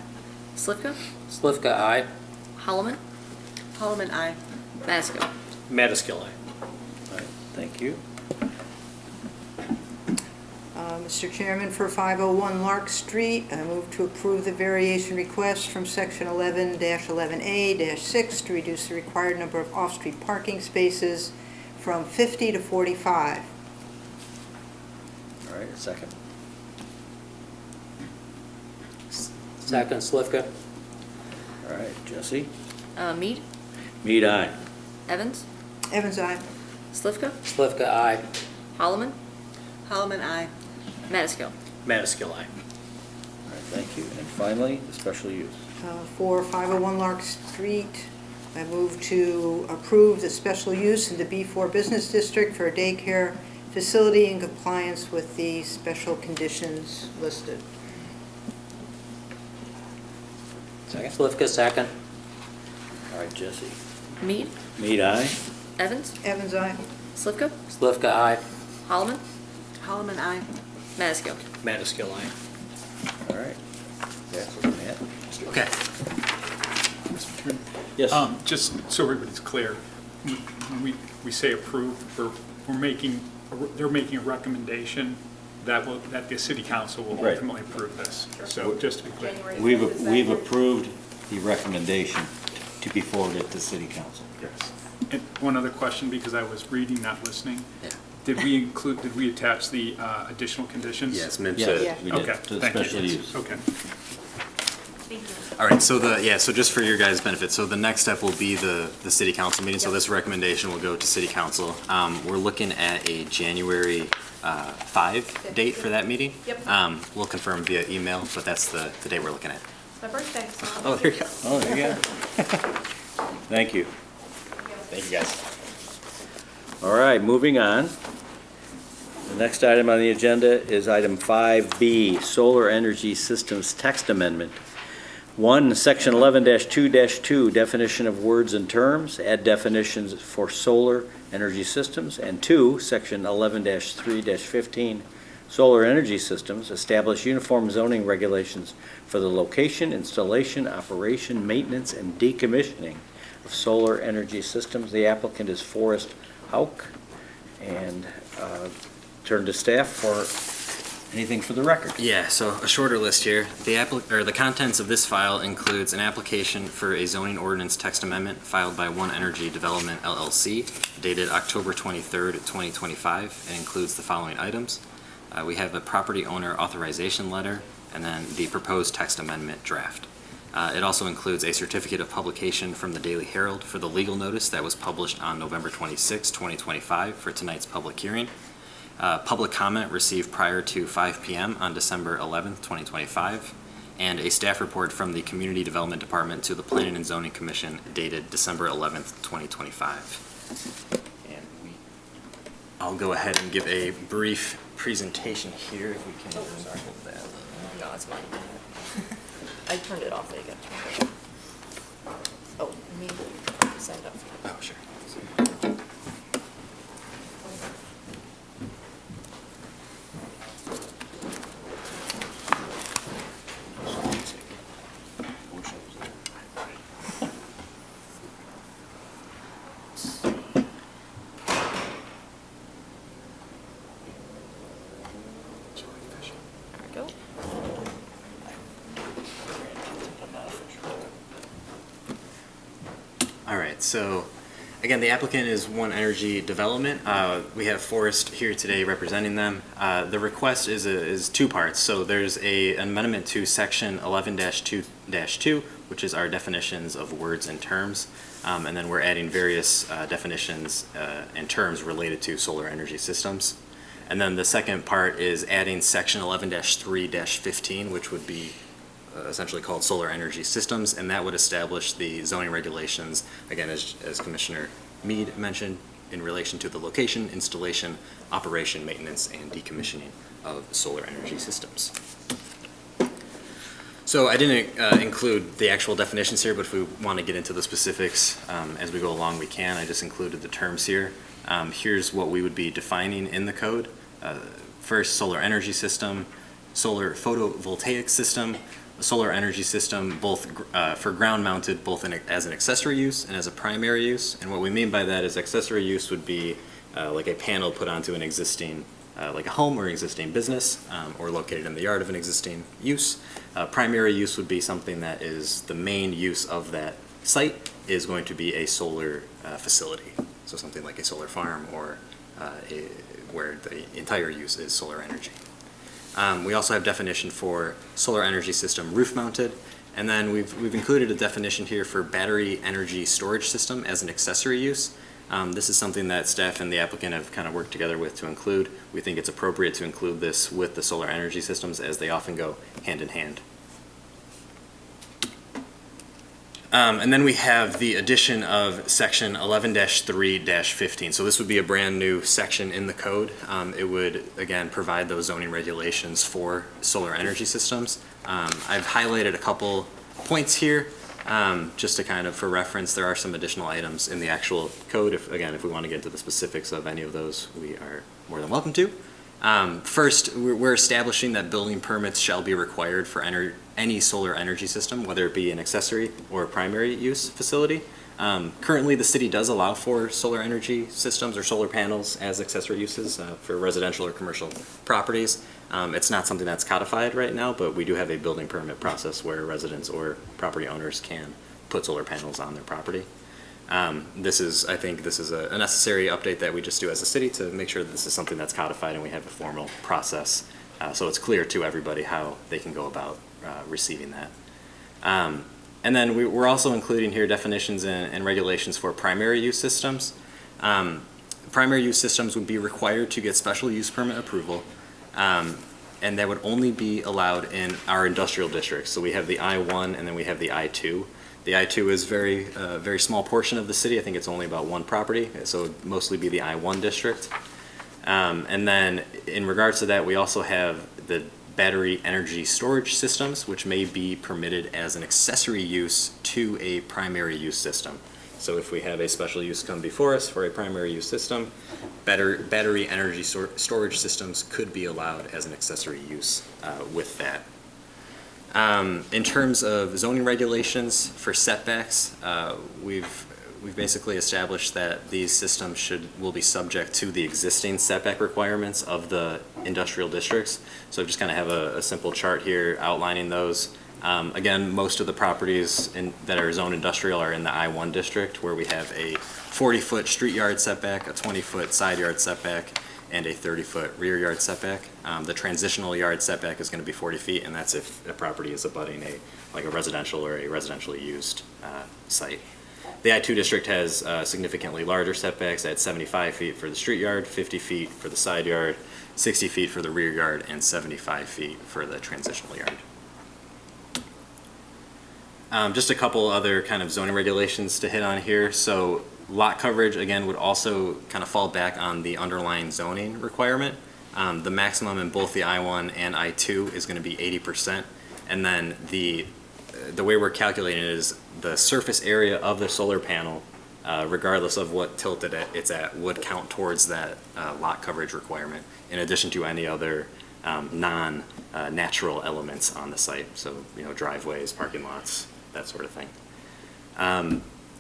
Slivka, Slifka, aye. Holloman, Holloman, aye. Masisko. Madaskil, aye. All right, thank you. Mr. Chairman, for 501 Lark Street, I move to approve the variation request from Section 11-11A-6 to reduce the required number of off-street parking spaces from 50 to 45. All right, a second. Second, Slifka. All right, Jesse? Mead, Mead, aye. Evans, Evans, aye. Slivka, Slifka, aye. Holloman, Holloman, aye. Masisko. Madaskil, aye. All right, thank you. And finally, the special use. For 501 Lark Street, I move to approve the special use in the B4 Business District for a daycare facility in compliance with the special conditions listed. Second? Slifka, second. All right, Jesse? Mead, Mead, aye. Evans, Evans, aye. Slivka, Slifka, aye. Holloman, Holloman, aye. Masisko. Madaskil, aye. All right. That's what we had. Okay. Mr. Chairman, Yes. just so everybody's clear, when we say approve, they're making a recommendation that the city council will Right. ultimately approve this. So just to be clear. We've approved the recommendation to be forwarded to city council. Yes. And one other question, because I was reading, not listening. Yeah. Did we attach the additional conditions? Yes, Mim Yes, said. Yeah. we did, Okay, to the thank you. special use. Okay. All right, so so just for your guys' benefit, so the next step will be the city council meeting. So this recommendation will go to city council. We're looking at a January 5 date for that meeting. Yep. We'll confirm via email, but that's the date we're looking at. It's my birthday, so. Oh, there you go. Oh, there you go. Thank you. Thank you, guys. All right, moving on. The next item on the agenda is item 5B, Solar Energy Systems Text Amendment. 1, Section 11-2-2, definition of words and terms, add definitions for solar energy systems. And 2, Section 11-3-15, solar energy systems, establish uniform zoning regulations for the location, installation, operation, maintenance, and decommissioning of Solar Energy Systems. The applicant is Forrest Hauk. And turn to staff for anything for the record. Yeah, so a shorter list here. The contents of this file includes an application for a zoning ordinance text amendment filed by One Energy Development LLC, dated October 23rd, 2025, and includes the following items. We have a property owner authorization letter, and then the proposed text amendment draft. It also includes a certificate of publication from the Daily Herald for the legal notice that was published on November 26, 2025 for tonight's public hearing. Public comment received prior to 5 p.m. on December 11th, 2025, and a staff report from the Community Development Department to the Planning and Zoning Commission dated December 11th, 2025. And I'll go ahead and give a brief presentation here if we can. Hold that. No, it's mine. I turned it off, there you go. Oh, let me set it up. Oh, sure. There we go. All right, so again, the applicant is One Energy Development. We have Forrest here today representing them. The request is two parts. So there's an amendment to section 11-2-2, which is our definitions of words and terms. And then we're adding various definitions and terms related to solar energy systems. And then the second part is adding section 11-3-15, which would be essentially called solar energy systems, and that would establish the zoning regulations, again, as Commissioner Mead mentioned, in relation to the location, installation, operation, maintenance, and decommissioning of solar energy systems. So I didn't include the actual definitions here, but if we want to get into the specifics as we go along, we can. I just included the terms here. Here's what we would be defining in the code. First, solar energy system, solar photovoltaic system, a solar energy system, both for ground-mounted, both as an accessory use and as a primary use. And what we mean by that is accessory use would be like a panel put onto an existing, like a home or existing business, or located in the yard of an existing use. Primary use would be something that is the main use of that site is going to be a solar facility. So something like a solar farm or where the entire use is solar energy. We also have definition for solar energy system roof-mounted, and then we've included a definition here for battery energy storage system as an accessory use. This is something that staff and the applicant have kind of worked together with to include. We think it's appropriate to include this with the solar energy systems as they often go hand in hand. And then we have the addition of section 11-3-15. So this would be a brand new section in the code. It would, again, provide those zoning regulations for solar energy systems. I've highlighted a couple points here just to kind of, for reference. There are some additional items in the actual code. If we want to get into the specifics of any of those, we are more than welcome to. First, we're establishing that building permits shall be required for any solar energy system, whether it be an accessory or a primary use facility. Currently, the city does allow for solar energy systems or solar panels as accessory uses for residential or commercial properties. It's not something that's codified right now, but we do have a building permit process where residents or property owners can put solar panels on their property. I think this is a necessary update that we just do as a city to make sure that this is something that's codified and we have a formal process so it's clear to everybody how they can go about receiving that. And then we're also including here definitions and regulations for primary use systems. Primary use systems would be required to get special use permit approval, and that would only be allowed in our industrial districts. So we have the I-1 and then we have the I-2. The I-2 is very small portion of the city. I think it's only about one property, so it would mostly be the I-1 district. And then in regards to that, we also have the battery energy storage systems, which may be permitted as an accessory use to a primary use system. So if we have a special use come before us for a primary use system, battery energy storage systems could be allowed as an accessory use with that. In terms of zoning regulations for setbacks, we've we've basically established that these systems will be subject to the existing setback requirements of the industrial districts. So I just kind of have a simple chart here outlining those. Again, most of the properties that are zoned industrial are in the I-1 district, where we have a 40-foot street yard setback, a 20-foot side yard setback, and a 30-foot rear yard setback. The transitional yard setback is going to be 40 feet, and that's if a property is abutting like a residential or a residentially used site. The I-2 district has significantly larger setbacks at 75 feet for the street yard, 50 feet for the side yard, 60 feet for the rear yard, and 75 feet for the transitional yard. Just a couple other kind of zoning regulations to hit on here. So lot coverage, again, would also kind of fall back on the underlying zoning requirement. The maximum in both the I-1 and I-2 is going to be 80%. And then the way we're calculating it is the surface area of the solar panel, regardless of what tilt it's at, would count towards that lot coverage requirement, in addition to any other non-natural elements on the site. So, driveways, parking lots, that sort of thing.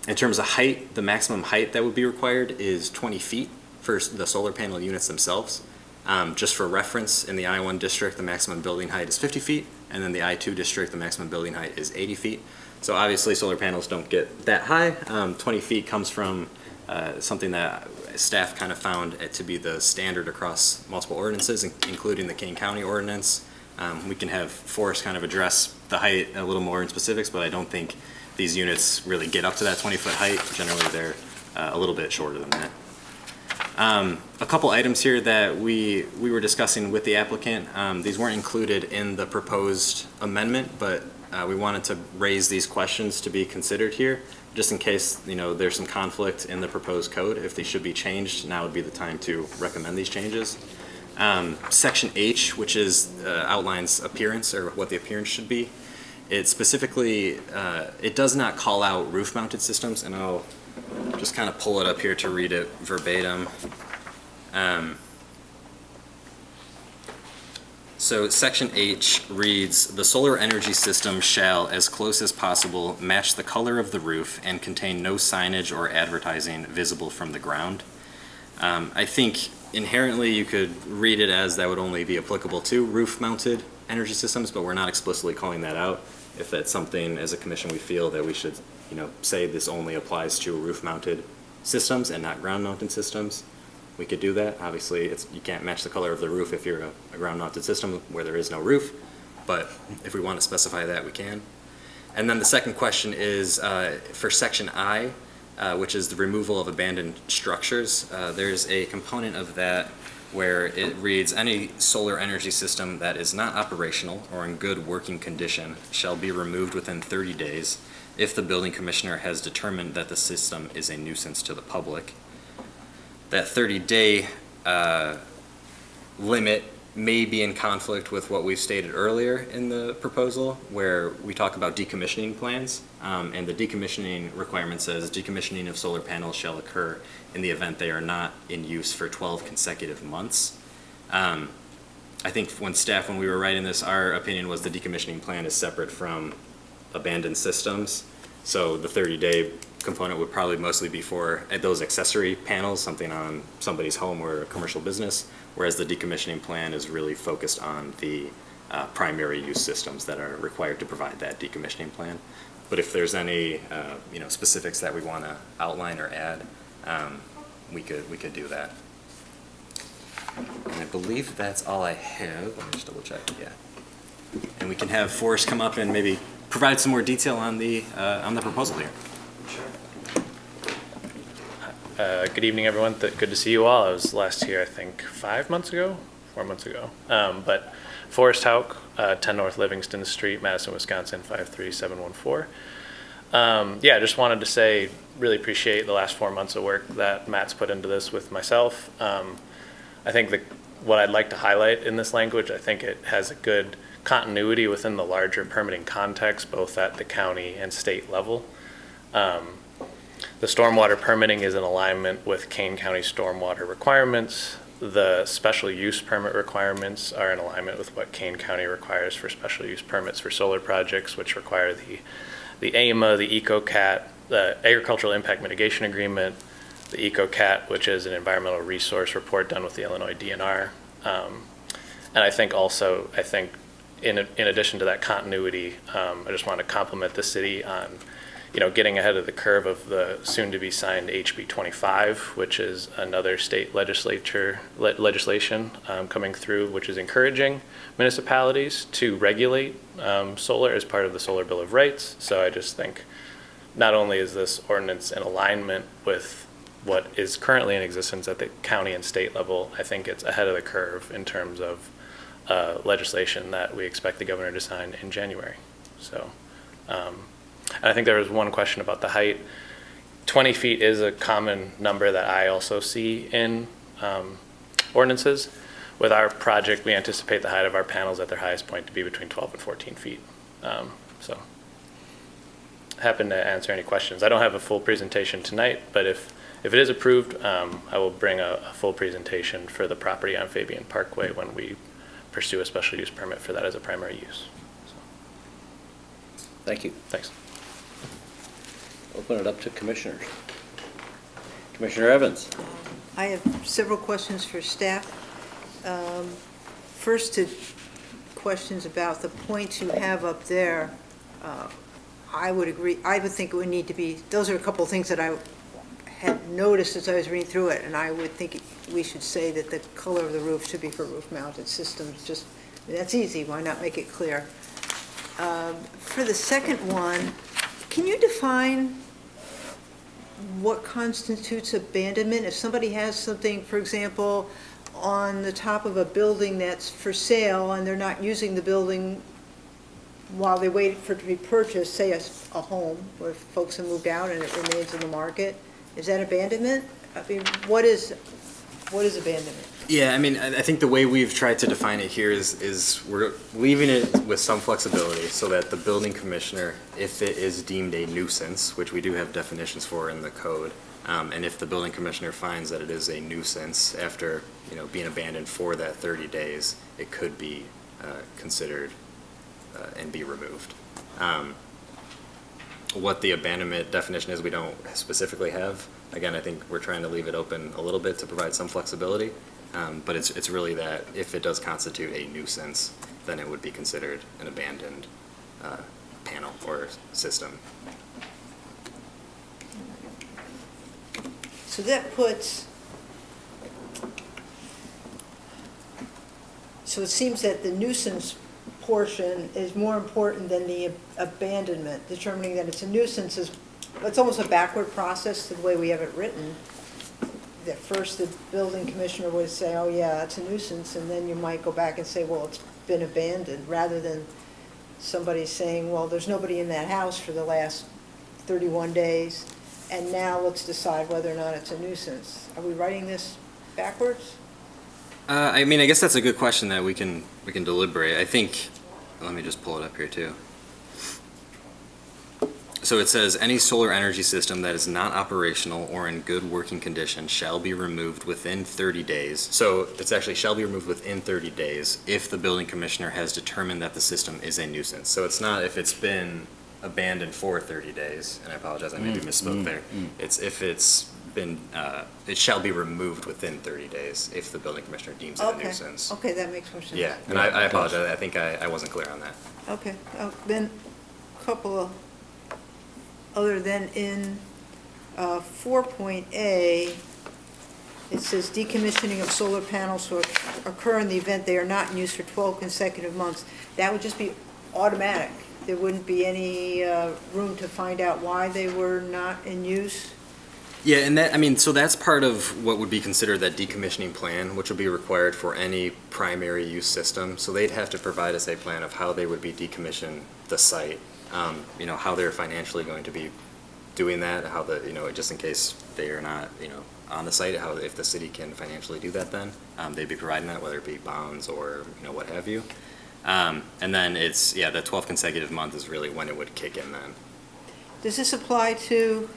In terms of height, the maximum height that would be required is 20 feet for the solar panel units themselves. Just for reference, in the I-1 district, the maximum building height is 50 feet, and then the I-2 district, the maximum building height is 80 feet. So obviously solar panels don't get that high. 20 feet comes from something that staff kind of found it to be the standard across multiple ordinances, including the King County ordinance. We can have Forrest kind of address the height a little more in specifics, but I don't think these units really get up to that 20-foot height. Generally, they're a little bit shorter than that. A couple items here that we were discussing with the applicant. These weren't included in the proposed amendment, but we wanted to raise these questions to be considered here, just in case there's some conflict in the proposed code. If they should be changed, now would be the time to recommend these changes. Section H, which outlines appearance, or what the appearance should be. It specifically, it does not call out roof-mounted systems, and I'll just kind of pull it up here to read it verbatim. So Section H reads, "The solar energy system shall, as close as possible, match the color of the roof and contain no signage or advertising visible from the ground." I think inherently you could read it as that would only be applicable to roof-mounted energy systems, but we're not explicitly calling that out. If that's something as a commission we feel that we should, say this only applies to roof-mounted systems and not ground-mounted systems, we could do that. Obviously, you can't match the color of the roof if you're a ground-mounted system where there is no roof, but if we want to specify that, we can. And then the second question is for Section I, which is the removal of abandoned structures. There's a component of that where it reads, "Any solar energy system that is not operational or in good working condition shall be removed within 30 days if the building commissioner has determined that the system is a nuisance to the public." That 30-day limit may be in conflict with what we've stated earlier in the proposal, where we talk about decommissioning plans, and the decommissioning requirement says decommissioning of solar panels shall occur in the event they are not in use for 12 consecutive months. I think when we were writing this, our opinion was the decommissioning plan is separate from abandoned systems. So the 30-day component would probably mostly be for those accessory panels, something on somebody's home or a commercial business, whereas the decommissioning plan is really focused on the primary use systems that are required to provide that decommissioning plan. But if there's any specifics that we want to outline or add, we could do that. And I believe that's all I have. Let me just double check. Yeah. And we can have Forrest come up and maybe provide some more detail on the proposal here. Good evening, everyone. Good to see you all. I was last here, I think, 4 months ago. But Forrest Hauk, 10 North Livingston Street, Madison, Wisconsin, 53714. I just wanted to say, really appreciate the last 4 months of work that Matt's put into this with myself. I think what I'd like to highlight in this language, I think it has a good continuity within the larger permitting context, both at the county and state level. The stormwater permitting is in alignment with Kane County stormwater requirements. The special use permit requirements are in alignment with what Kane County requires for special use permits for solar projects, which require the AMA, the EcoCat, the Agricultural Impact Mitigation Agreement, the EcoCat, which is an environmental resource report done with the Illinois DNR. And I think in addition to that continuity, I just want to compliment the city on, getting ahead of the curve of the soon-to-be signed HB 25, which is another state legislation coming through, which is encouraging municipalities to regulate solar as part of the Solar Bill of Rights. So I just think not only is this ordinance in alignment with what is currently in existence at the county and state level, I think it's ahead of the curve in terms of legislation that we expect the governor to sign in January. So, and I think there was one question about the height. 20 feet is a common number that I also see in ordinances. With our project, we anticipate the height of our panels at their highest point to be between 12 and 14 feet. So, happen to answer any questions. I don't have a full presentation tonight, but if it is approved, I will bring a full presentation for the property on Fabian Parkway when we pursue a special use permit for that as a primary use. So, Thank you. thanks. Open it up to commissioners. Commissioner Evans. I have several questions for staff. First, questions about the points you have up there. I would agree, I would think it would need to be, those are a couple of things that I had noticed as I was reading through it, and I would think we should say that the color of the roof should be for roof-mounted systems. Just, that's easy, why not make it clear? For the second one, can you define what constitutes abandonment? If somebody has something, for example, on the top of a building that's for sale and they're not using the building while they wait for it to be purchased, say a home where folks have moved out and it remains in the market, is that abandonment? I mean, what is abandonment? Yeah, I mean, I think the way we've tried to define it here is we're leaving it with some flexibility so that the building commissioner, if it is deemed a nuisance, which we do have definitions for in the code, and if the building commissioner finds that it is a nuisance after, being abandoned for that 30 days, it could be considered and be removed. What the abandonment definition is, we don't specifically have. Again, I think we're trying to leave it open a little bit to provide some flexibility, but it's really that if it does constitute a nuisance, then it would be considered an abandoned panel or system. So that puts, so it seems that the nuisance portion is more important than the abandonment. Determining that it's a nuisance it's almost a backward process to the way we have it written. That first the building commissioner would say, oh yeah, it's a nuisance, and then you might go back and say, well, it's been abandoned, rather than somebody saying, well, there's nobody in that house for the last 31 days, and now let's decide whether or not it's a nuisance. Are we writing this backwards? I mean, I guess that's a good question that we can deliberate. I think, let me just pull it up here too. So it says, any solar energy system that is not operational or in good working condition shall be removed within 30 days. So it's actually shall be removed within 30 days if the building commissioner has determined that the system is a nuisance. So it's not if it's been abandoned for 30 days, and I apologize, I maybe misspoke there. It's if it's been, it shall be removed within 30 days if the building commissioner deems it a nuisance. Okay, that makes more sense. Yeah, and I apologize, I think I wasn't clear on that. Okay, then a couple of, other than in 4.A, it says decommissioning of solar panels will occur in the event they are not in use for 12 consecutive months. That would just be automatic. There wouldn't be any room to find out why they were not in use? Yeah, and that, I mean, so that's part of what would be considered that decommissioning plan, which would be required for any primary use system. So they'd have to provide us a plan of how they would be decommission the site, how they're financially going to be doing that, how just in case they are not, on the site, how, if the city can financially do that then, they'd be providing that, whether it be bonds or, what have you. And then it's, the 12 consecutive month is really when it would kick in then. Does this apply to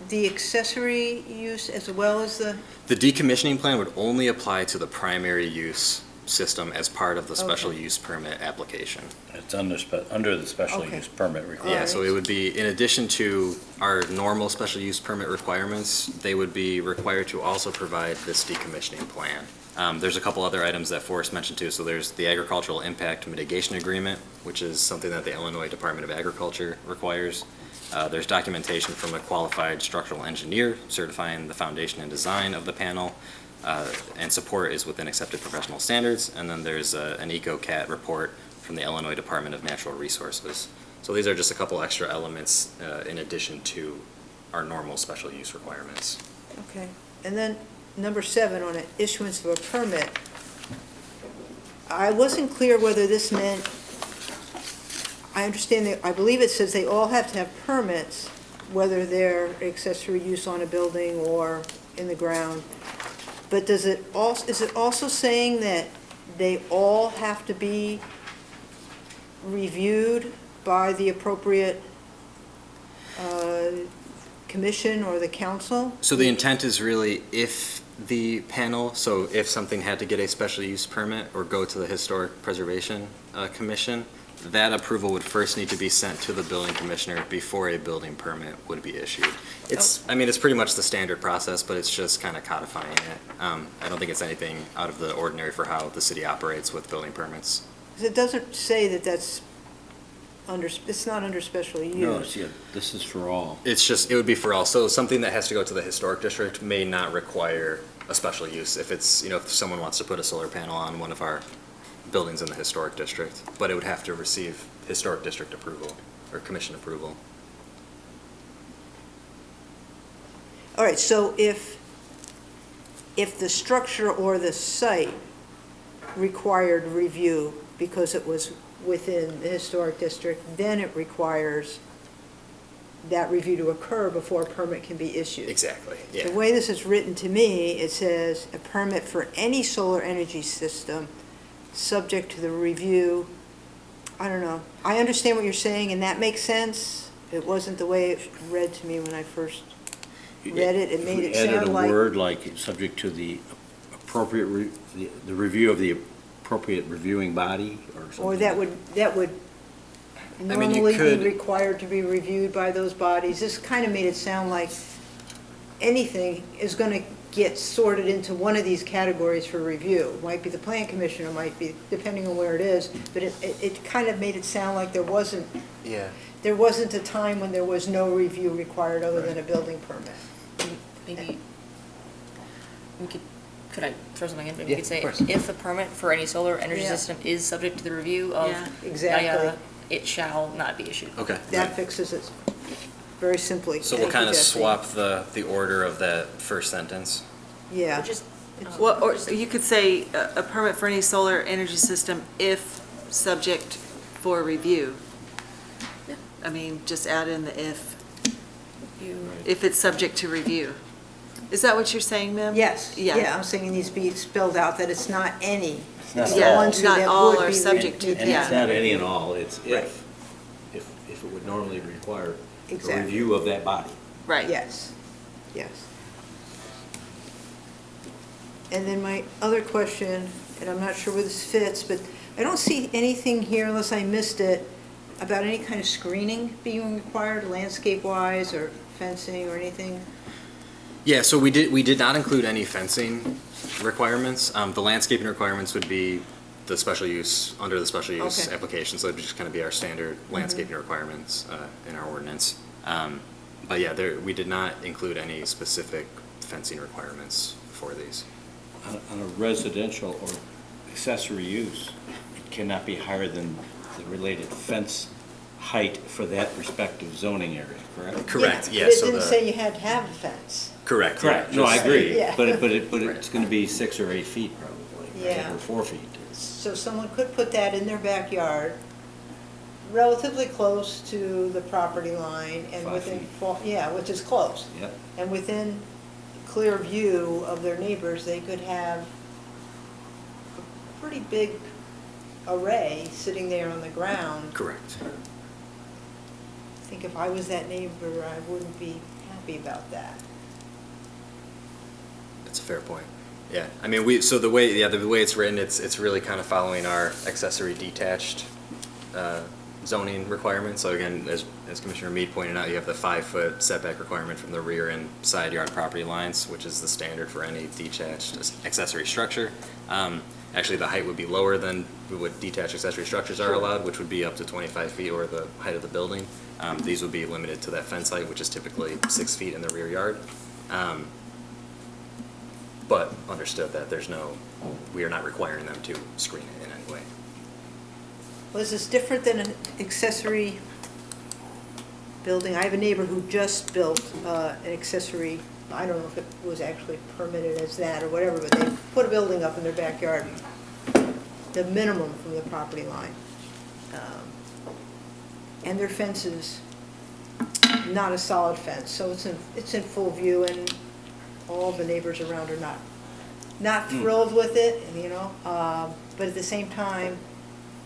the accessory use as well as the? The decommissioning plan would only apply to the primary use system as part of the special Okay. use permit application. It's under the special Okay. use permit Yeah, requirement. so it would be, in addition to our normal special use permit requirements, they would be required to also provide this decommissioning plan. There's a couple other items that Forrest mentioned too. So there's the agricultural impact mitigation agreement, which is something that the Illinois Department of Agriculture requires. There's documentation from a qualified structural engineer certifying the foundation and design of the panel, and support is within accepted professional standards. And then there's an EcoCat report from the Illinois Department of Natural Resources. So these are just a couple extra elements in addition to our normal special use requirements. Okay. And then number 7, on an issuance of a permit, I wasn't clear whether this meant, I understand that, I believe it says they all have to have permits, whether they're accessory use on a building or in the ground. But is it also saying that they all have to be reviewed by the appropriate commission or the council? So the intent is really if the panel, so if something had to get a special use permit or go to the Historic Preservation Commission, that approval would first need to be sent to the building commissioner before a building permit would be issued. It's, I mean, it's pretty much the standard process, but it's just kind of codifying it. I don't think it's anything out of the ordinary for how the city operates with building permits. 'Cause it doesn't say that that's it's not under special use. No, see, this is for all. It's just, it would be for all. So something that has to go to the historic district may not require a special use if it's, if someone wants to put a solar panel on one of our buildings in the historic district, but it would have to receive historic district approval or commission approval. All right, so if the structure or the site required review because it was within the historic district, then it requires that review to occur before a permit can be issued. Exactly, yeah. The way this is written to me, it says a permit for any solar energy system subject to the review. I don't know. I understand what you're saying, and that makes sense. It wasn't the way it read to me when I first read it. It made it Added sound a like. word like subject to the appropriate, the review of the appropriate reviewing body or something. Or that would you normally be could- required to be reviewed by those bodies. This kind of made it sound like anything is going to get sorted into one of these categories for review. It might be the plan commission, or might be, depending on where it is, but it kind of made it sound like there wasn't a time when there was no review required other than a building permit. Maybe, could I throw something in? Maybe Yeah, we could say, of course. if a permit for any solar energy Yeah. system is subject to the review of Yeah. Exactly. yada, it shall not be issued. Okay. That fixes it very simply. So we'll Thank you, kind of Jesse. swap the order of that first sentence. Yeah. Or just, Well, or you could say a permit for any solar energy system if subject for review. Yeah. I mean, just add in the you, if it's subject to review. Is that what you're saying, Mim? Yes, Yeah. yeah, I'm saying it needs to be spelled out that it's not any. not It's the all. ones who Not that all would are be subject to- And yeah. it's not any and all, it's Right. if it would normally require a Exactly. review of that body. Right. Yes, yes. And then my other question, and I'm not sure where this fits, but I don't see anything here, unless I missed it, about any kind of screening being required, landscape-wise, or fencing, or anything? Yeah, so we did not include any fencing requirements. The landscaping requirements would be the special use, under the special use Okay. application, so it'd just kind of be our standard landscaping requirements in our ordinance. But yeah, we did not include any specific fencing requirements for these. On a residential or accessory use, it cannot be higher than the related fence height for that respective zoning area, correct? Correct, yeah, But so it didn't say you had to have a fence. correct. No, I agree, Yeah. but it's gonna be 6 or 8 feet probably, right? Yeah. Or 4 feet. So someone could put that in their backyard, relatively close to the property line, and 5 within, feet. yeah, which is close. Yep. And within clear view of their neighbors, they could have a pretty big array sitting there on the ground. Correct. I think if I was that neighbor, I wouldn't be happy about that. That's a fair point. Yeah, I mean, the way it's written, it's really kind of following our accessory detached zoning requirements. So again, as Commissioner Mead pointed out, you have the 5-foot setback requirement from the rear and side yard property lines, which is the standard for any detached accessory structure. Actually, the height would be lower than what detached accessory structures are allowed, which would be up to 25 feet or the height of the building. These would be limited to that fence height, which is typically 6 feet in the rear yard. But understood that we are not requiring them to screen it in any way. Was this different than an accessory building? I have a neighbor who just built an accessory, I don't know if it was actually permitted as that or whatever, but they put a building up in their backyard, the minimum from the property line. And their fence is not a solid fence, so it's in full view, and all the neighbors around are not thrilled with it, you know. But at the same time,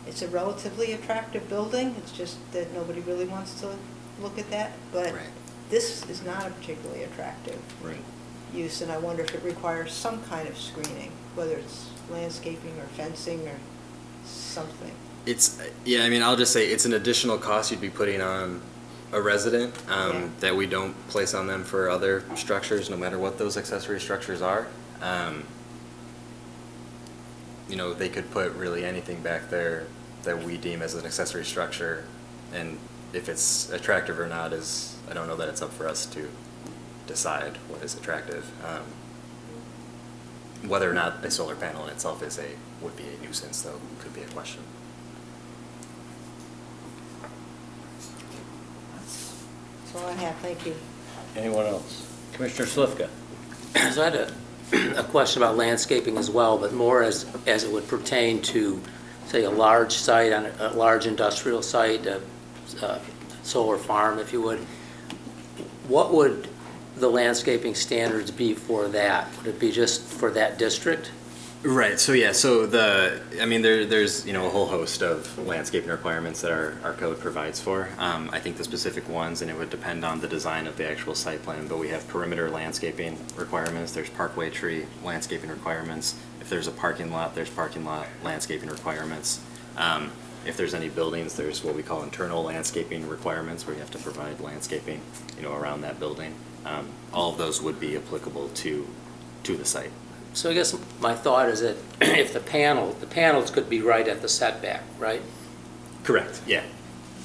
it's a relatively attractive building. It's just that nobody really wants to look at that. But Right. this is not a particularly attractive use, and I wonder if it requires some kind of screening, whether it's landscaping or fencing or something. Yeah, I mean, I'll just say it's an additional cost you'd be putting on a resident that we don't place on them for other structures, no matter what those accessory structures are. You know, they could put really anything back there that we deem as an accessory structure, and if it's attractive or not I don't know that it's up for us to decide what is attractive. Whether or not a solar panel in itself would be a nuisance, though, could be a question. That's all I have, thank you. Anyone else? Commissioner Slivka? So I had a question about landscaping as well, but more as it would pertain to, say, a large site, on a large industrial site, a solar farm, if you would. What would the landscaping standards be for that? Would it be just for that district? Right, so yeah, there's, you know, a whole host of landscaping requirements that our code provides for. I think the specific ones, and it would depend on the design of the actual site plan, but we have perimeter landscaping requirements, there's parkway tree landscaping requirements. If there's a parking lot, there's parking lot landscaping requirements. If there's any buildings, there's what we call internal landscaping requirements, where you have to provide landscaping, you know, around that building. All of those would be applicable to the site. So I guess my thought is that if the panels could be right at the setback, right? Correct, yeah.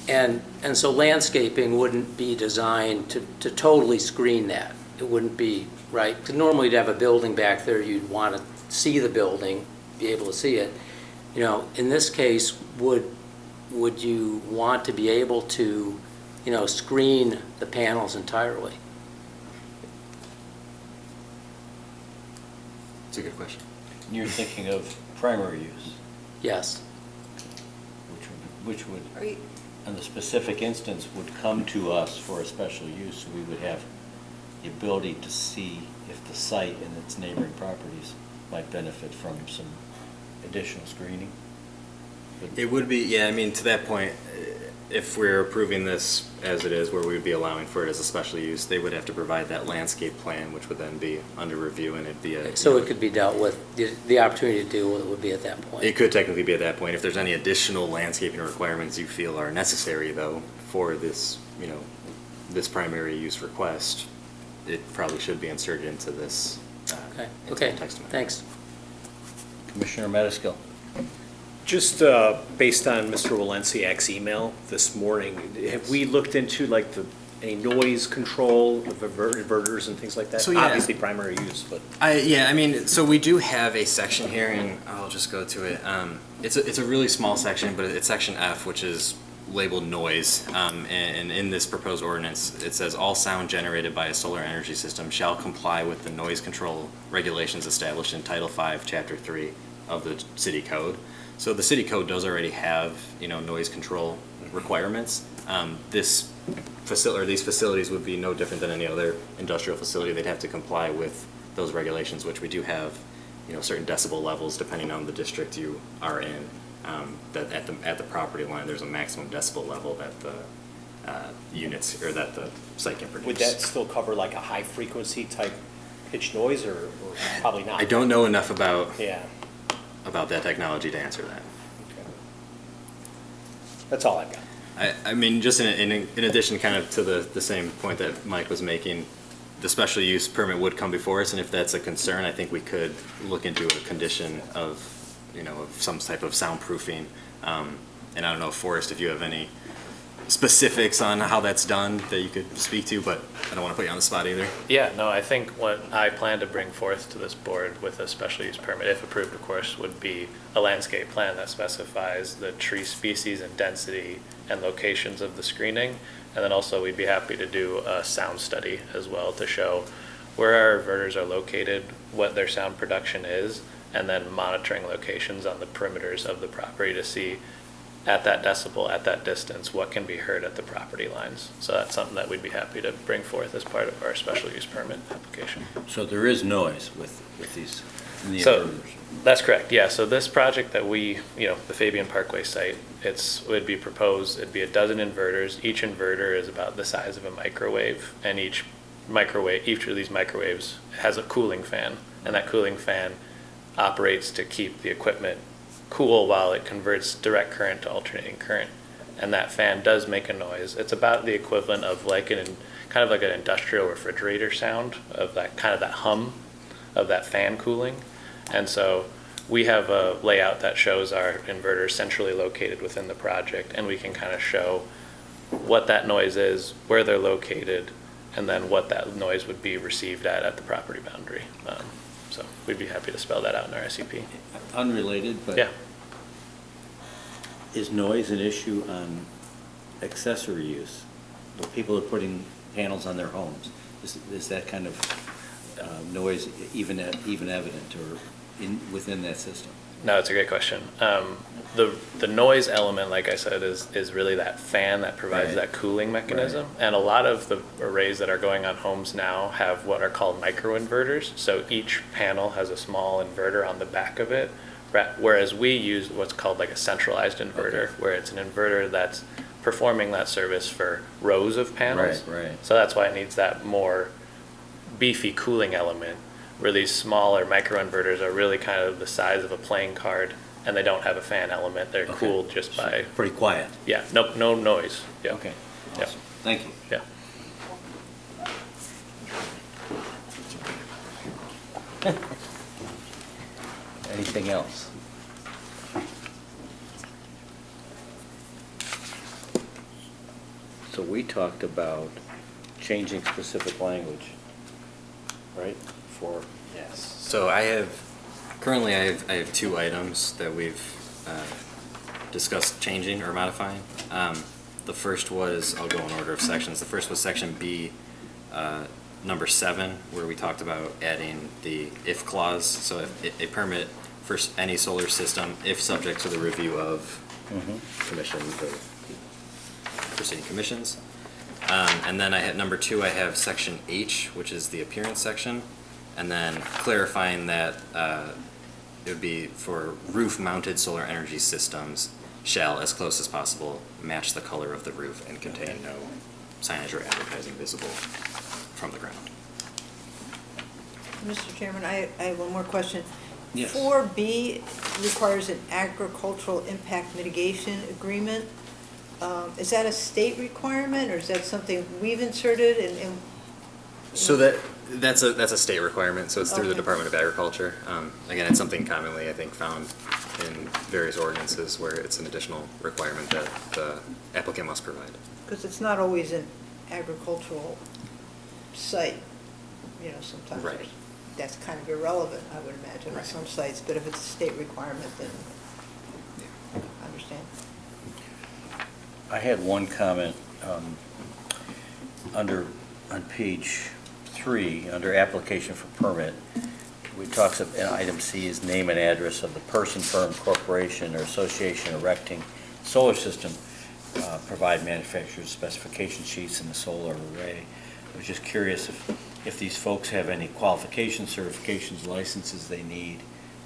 And so landscaping wouldn't be designed to totally screen that. It wouldn't be, right? Because normally to have a building back there, you'd want to see the building, be able to see it. You know, in this case, would you want to be able to, you know, screen the panels entirely? It's a good question. You're thinking of primary use, Yes. which would, Are you, in the specific instance, would come to us for a special use. We would have the ability to see if the site and its neighboring properties might benefit from some additional screening. It would be, yeah, I mean, to that point, if we're approving this as it is, where we would be allowing for it as a special use, they would have to provide that landscape plan, which would then be under review, and it'd be a... So it could be dealt with, the opportunity to deal with it would be at that point. It could technically be at that point. If there's any additional landscaping requirements you feel are necessary, though, for this, you know, this primary use request, it probably should be inserted into this Okay, text amendment. thanks. Commissioner Metaskill? Just based on Mr. Walenciak's email this morning, have we looked into like any noise control of inverters and things like that? So, yeah. Obviously primary use, but. So we do have a section here, and I'll just go to it. It's a really small section, but it's section F, which is labeled noise. And in this proposed ordinance, it says all sound generated by a solar energy system shall comply with the noise control regulations established in Title V, Chapter 3 of the city code. So the city code does already have, you know, noise control requirements. These facilities would be no different than any other industrial facility. They'd have to comply with those regulations, which we do have, you know, certain decibel levels depending on the district you are in. That at the property line, there's a maximum decibel level that the units or that the site can produce. Would that still cover like a high frequency type pitch noise or probably not? I don't know enough about Yeah. that technology to answer that. Okay. That's all I've got. I mean, just in addition kind of to the same point that Mike was making, the special use permit would come before us, and if that's a concern, I think we could look into a condition of, of some type of soundproofing. And I don't know, Forrest, if you have any specifics on how that's done that you could speak to, but I don't want to put you on the spot either. Yeah, no, I think what I plan to bring forth to this board with a special use permit, if approved, of course, would be a landscape plan that specifies the tree species and density and locations of the screening. And then also we'd be happy to do a sound study as well to show where our inverters are located, what their sound production is, and then monitoring locations on the perimeters of the property to see at that decibel, at that distance, what can be heard at the property lines. So that's something that we'd be happy to bring forth as part of our special use permit application. So there is noise with these, in the So, inverters? that's correct, yeah. So this project that we, the Fabian Parkway site, would be proposed, it'd be a dozen inverters. Each inverter is about the size of a microwave, and each of these microwaves has a cooling fan, and that cooling fan operates to keep the equipment cool while it converts direct current to alternating current. And that fan does make a noise. It's about the equivalent of kind of like an industrial refrigerator sound, of that kind of that hum of that fan cooling. And so we have a layout that shows our inverters centrally located within the project, and we can kind of show what that noise is, where they're located, and then what that noise would be received at the property boundary. So we'd be happy to spell that out in our SEP. Unrelated, but Yeah. is noise an issue on accessory use? The people are putting panels on their homes. Is that kind of noise even evident or within that system? No, it's a great question. The noise element, like I said, is really that fan that provides Right. that cooling mechanism. And a lot of the arrays that are going on homes now have what are called microinverters. So each panel has a small inverter on the back of it, whereas we use what's called like a centralized inverter, where it's an inverter that's performing that service for rows of panels. Right. So that's why it needs that more beefy cooling element, where these smaller microinverters are really kind of the size of a playing card, and they don't have a fan element. They're Okay. cooled just by, Pretty quiet. yeah, no noise. Yeah. Okay, Yeah. awesome. Thank you. Yeah. Anything else? So we talked about changing specific language, right? For, Yes. So currently I have two items that we've discussed changing or modifying. The first was, I'll go in order of sections. The first was section B, number 7, where we talked about adding the if clause. So if a permit for any solar system, if subject to the review of commission, for city commissions. And then I had number 2, I have section H, which is the appearance section. And then clarifying that it would be for roof-mounted solar energy systems shall, as close as possible, match the color of the roof and contain no signage or advertising visible from the ground. Mr. Chairman, I have one more question. Yes. 4B requires an agricultural impact mitigation agreement. Is that a state requirement, or is that something we've inserted and? So that's a state requirement, so it's through the Okay. Department of Agriculture. Again, it's something commonly, I think, found in various ordinances where it's an additional requirement that the applicant must provide. Because it's not always an agricultural site, sometimes Right. that's kind of irrelevant, I would imagine, on Right. some sites, but if it's a state requirement, then I understand. I had one comment on page 3, under application for permit. We talks of, item C is name and address of the person, firm, corporation, or association erecting solar system, provide manufacturer's specification sheets in the solar array. I was just curious if these folks have any qualifications, certifications, licenses they need.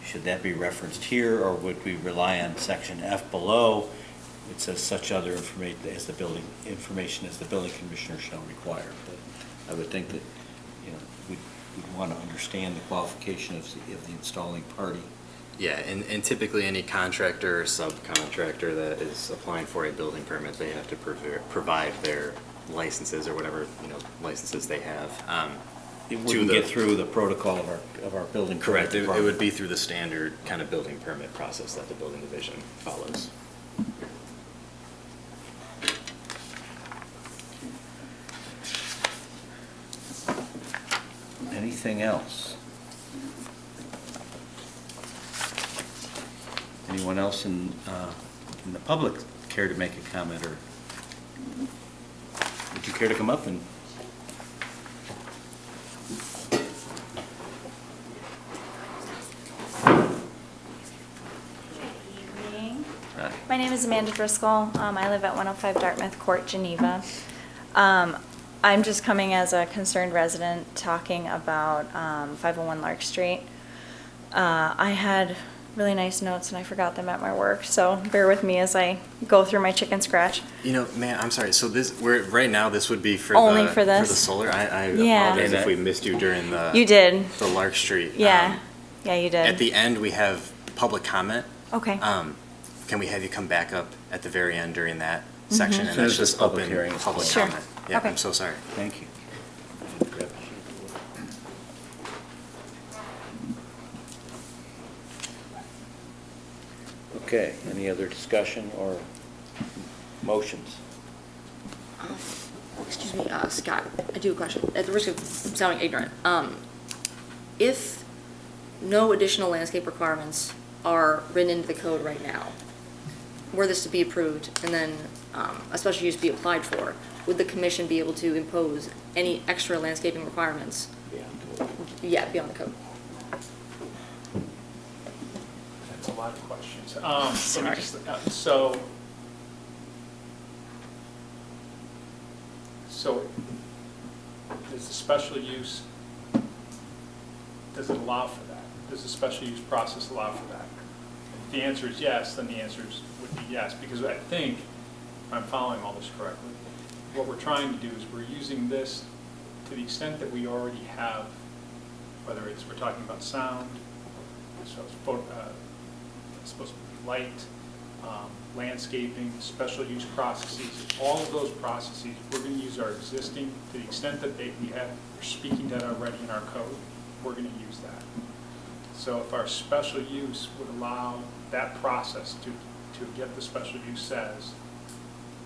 Should that be referenced here, or would we rely on section F below? It says such other information as the building commissioner shall require. But I would think that, we'd want to understand the qualification of the installing party. Yeah, and typically any contractor or subcontractor that is applying for a building permit, they have to provide their licenses or whatever, licenses they have. It wouldn't get through the protocol of our building. Correct, it department. would be through the standard kind of building permit process that the building division follows. Anything else? Anyone else in the public care to make a comment, or would you care to come up and? Evening. Right. My name is Amanda Driscoll. I live at 105 Dartmouth Court, Geneva. I'm just coming as a concerned resident talking about 501 Lark Street. I had really nice notes and I forgot them at my work, so bear with me as I go through my chicken scratch. Man, I'm sorry, so right now, this would be for Only the, for this? the solar? I Yeah. apologize if we missed you during You did. the Lark Street. Yeah. Yeah, you did. At the end, we have public comment. Okay. Can we have you come back up at the very end during that section? And As that's soon as just the public open hearing is public Sure. comment. Yeah, Okay. I'm so sorry. Thank you. Okay, any other discussion or motions? Excuse me, Scott, I do have a question. At the risk of sounding ignorant, if no additional landscape requirements are written into the code right now, were this to be approved and then a special use be applied for, would the commission be able to impose any extra landscaping requirements? Yeah, beyond the code. That's a lot of questions. Sorry. So does the special use, does it allow for that? Does the special use process allow for that? If the answer is yes, then the answer would be yes, because I think, if I'm following all this correctly, what we're trying to do is we're using this to the extent that we already have, whether we're talking about sound, so it's supposed to be light, landscaping, special use processes, all of those processes, we're going to use our existing, to the extent that we're speaking that already in our code, we're going to use that. So if our special use would allow that process to get the special use says,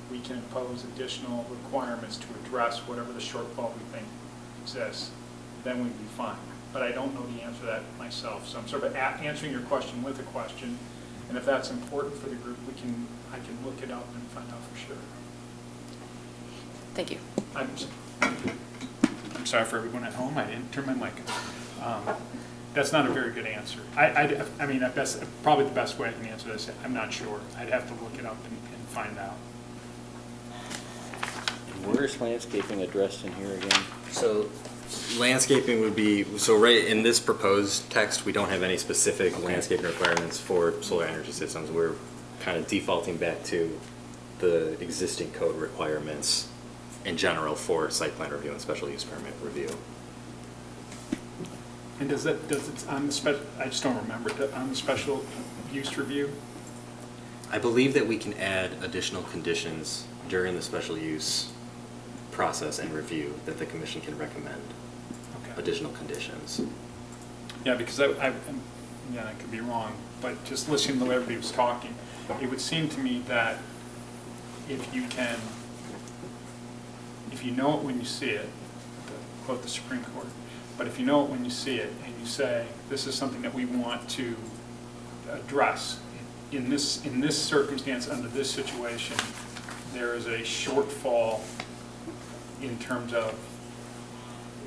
we can impose additional requirements to address whatever the shortfall we think exists, then we'd be fine. But I don't know the answer to that myself, so I'm sort of answering your question with a question, and if that's important for the group, I can look it up and find out for sure. Thank you. I'm sorry for everyone at home, I didn't turn my mic on. That's not a very good answer. I mean, probably the best way I can answer this, I'm not sure. I'd have to look it up and find out. And where is landscaping addressed in here again? So landscaping would be, so right in this proposed text, we don't have any specific landscaping requirements for solar energy systems. We're kind of defaulting back to the existing code requirements in general for site plan review and special use permit review. And does it on the special, I just don't remember, on the special use review? I believe that we can add additional conditions during the special use process and review that the commission can recommend. Okay. Additional conditions. Yeah, because I could be wrong, but just listening to the way everybody was talking, it would seem to me that if you know it when you see it, to quote the Supreme Court, but if you know it when you see it and you say, this is something that we want to address, in this circumstance, under this situation, there is a shortfall in terms of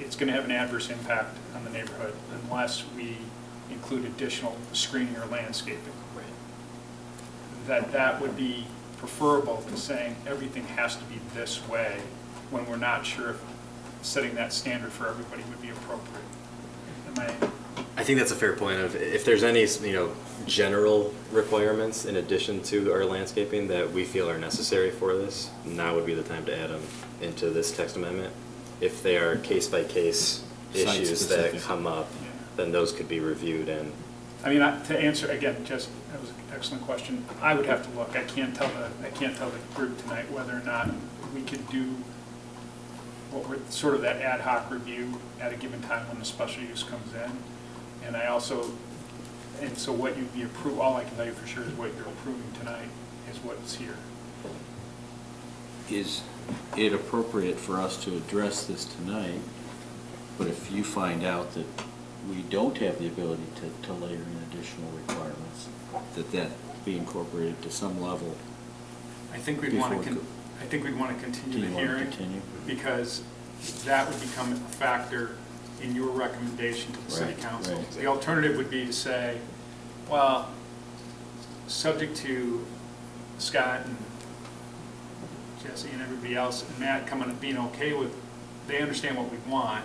it's going to have an adverse impact on the neighborhood unless we include additional screening or landscaping. That would be preferable to saying everything has to be this way when we're not sure if setting that standard for everybody would be appropriate. I think that's a fair point of if there's any, general requirements in addition to our landscaping that we feel are necessary for this, now would be the time to add them into this text amendment. If they are case by case issues that Site-specific. come up, then those could be reviewed and I mean, to answer, again, Jess, that was an excellent question. I would have to look. I can't tell the group tonight whether or not we could do what we're, sort of that ad hoc review at a given time when the special use comes in. And I also, and so what you'd be all I can tell you for sure is what you're approving tonight is what's here. Is it appropriate for us to address this tonight, but if you find out that we don't have the ability to layer in additional requirements, that be incorporated to some level? I think we'd want Before to continue Do the you want to hearing continue? because that would become a factor in your recommendation to the city Right, council. right. The alternative would be to say, well, subject to Scott and Jesse and everybody else and Matt coming and being okay with, they understand what we want,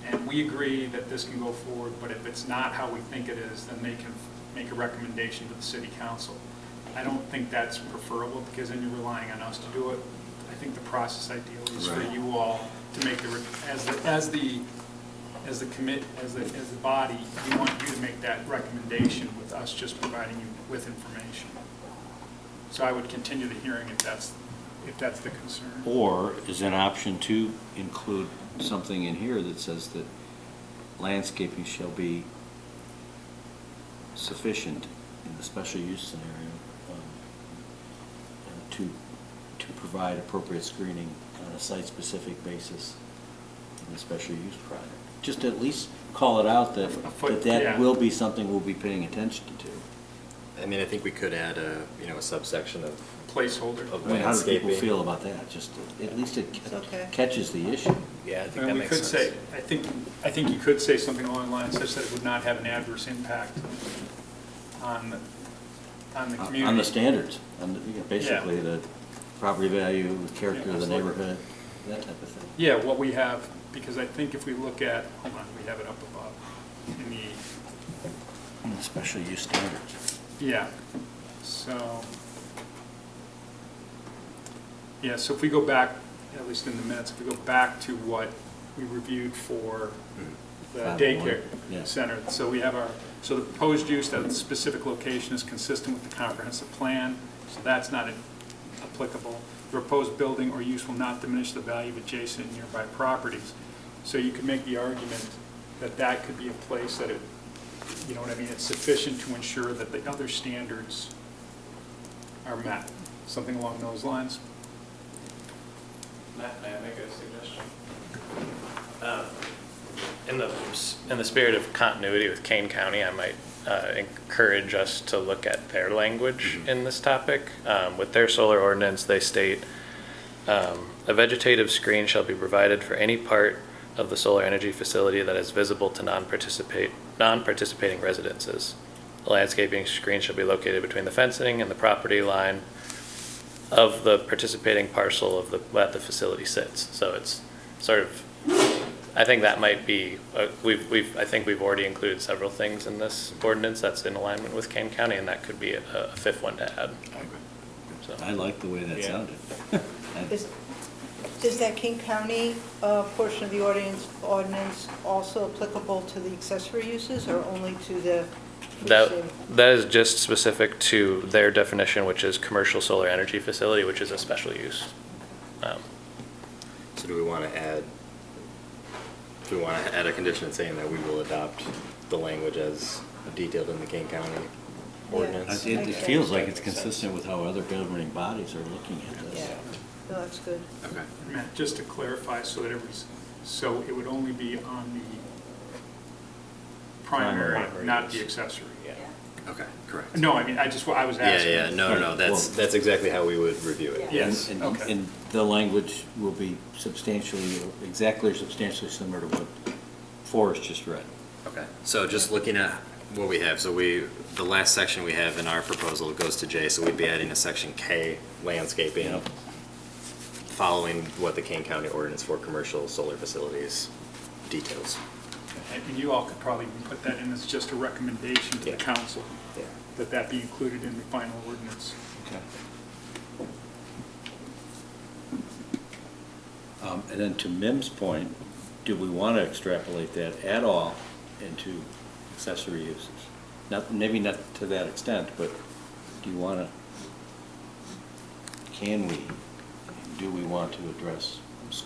and we agree that this can go forward, but if it's not how we think it is, then they can make a recommendation to the city council. I don't think that's preferable because then you're relying on us to do it. I think the process ideally is for Right. you all to make as the body, we want you to make that recommendation with us just providing you with information. So I would continue the hearing if that's the concern. Or is an option to include something in here that says that landscaping shall be sufficient in the special use scenario to provide appropriate screening on a site-specific basis in the special use project? Just at least call it out that yeah. will be something we'll be paying attention to. I mean, I think we could add a subsection of Placeholder. of I mean, how do people landscaping. feel about that? Just, at least it It's okay. catches the issue. Yeah, I think And that we makes could sense. say, I think you could say something along the lines such that it would not have an adverse impact on the community. On the standards, basically the property value, the character of the neighborhood, that type of thing. Yeah, what we have, because I think if we look at, hold on, we have it up above in the, In the special use standards. yeah, so, yeah, so if we go back, at least in the minutes, if we go back to what we reviewed for the 501, daycare yeah. center, so we have so the proposed use at a specific location is consistent with the comprehensive plan, so that's not applicable. The proposed building or use will not diminish the value of adjacent and nearby properties. So you could make the argument that that could be a place that it, you know what I mean, it's sufficient to ensure that the other standards are met, something along those lines. Matt, may I make a suggestion? In the spirit of continuity with Kane County, I might encourage us to look at their language in this topic. With their solar ordinance, they state, a vegetative screen shall be provided for any part of the solar energy facility that is visible to non-participating residences. The landscaping screen shall be located between the fencing and the property line of the participating parcel that the facility sits. So it's sort of, I think that might be, I think we've already included several things in this ordinance that's in alignment with Kane County, and that could be a fifth one to add. So. I like the way that sounded. Is that King County portion of the ordinance also applicable to the accessory uses or only to the? That is just specific to their definition, which is commercial solar energy facility, which is a special use. So do we want to add a condition saying that we will adopt the language as detailed in the King County ordinance? It feels like it's consistent with how other governing bodies are looking at this. Yeah, no, that's good. Okay. Matt, just to clarify, so that so it would only be on the primary, not the accessory. Okay, correct. No, I mean, I was asking. Yeah, no, that's exactly how we would review it. Yes, And okay. and the language will be exactly or substantially similar to what Forrest just read. Okay, so just looking at what we have, so the last section we have in our proposal goes to J, so we'd be adding a section K, landscaping, Yep. following what the Kane County ordinance for commercial solar facilities details. And you all could probably put that in as just a recommendation to the Yeah. council, Yeah. that be included in the final ordinance. Okay. And then to Mim's point, do we want to extrapolate that at all into accessory uses? Not, maybe not to that extent, but do you want to, do we want to address?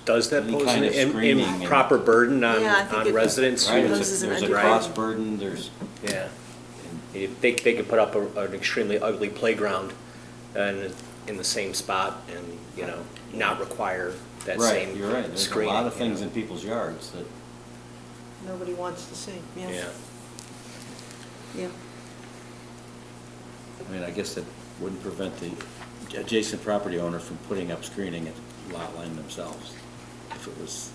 Does that Any pose kind an of screening and- improper burden on, Yeah, I think on it residents? Right, who- Poses an there's a undue cost burden, there's, Yeah. If they could put up an extremely ugly playground and in the same spot and, you know, not require that right, same you're right, there's a screening. lot of you things know. in people's yards that, Nobody wants to see. Yeah. Yeah. I mean, I guess that wouldn't prevent the adjacent property owner from putting up screening at lot line themselves, if it was.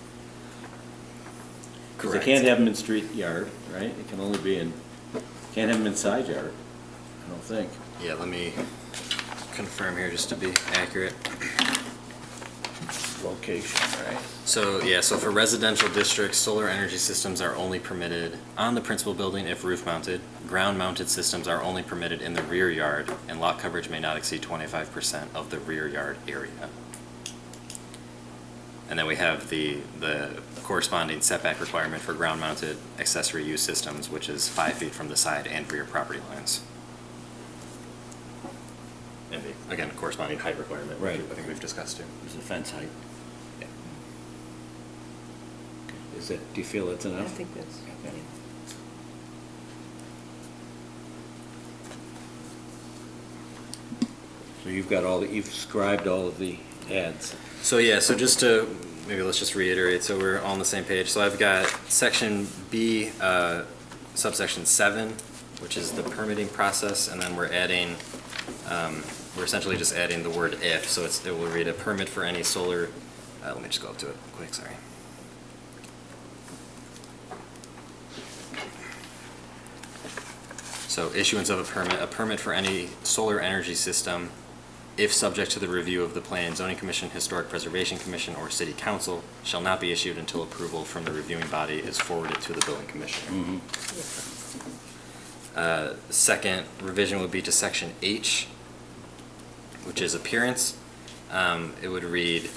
Because they Correct. can't have them in street yard, right? It can only be in, can't have them in side yard, I don't think. Yeah, let me confirm here just to be accurate. Location, right? So, yeah, so for residential districts, solar energy systems are only permitted on the principal building if roof mounted. Ground mounted systems are only permitted in the rear yard, and lot coverage may not exceed 25% of the rear yard area. And then we have the corresponding setback requirement for ground mounted accessory use systems, which is 5 feet from the side and rear property lines. And the, again, corresponding height requirement, which Right. I think we've discussed too. There's a fence height. Yeah. Is that, do you feel that's enough? I think that's, Okay. So you've got all, you've scribed all of the ads. So yeah, so just to, maybe let's just reiterate, so we're all on the same page. So I've got section B, subsection 7, which is the permitting process, and then we're adding, we're essentially just adding the word if, so it will read a permit for any solar, let me just go up to it quick, sorry. So issuance of a permit for any solar energy system, if subject to the review of the Planning and Zoning Commission, Historic Preservation Commission, or City Council, shall not be issued until approval from the reviewing body is forwarded to the building commissioner. Second revision would be to section H, which is appearance. It would read,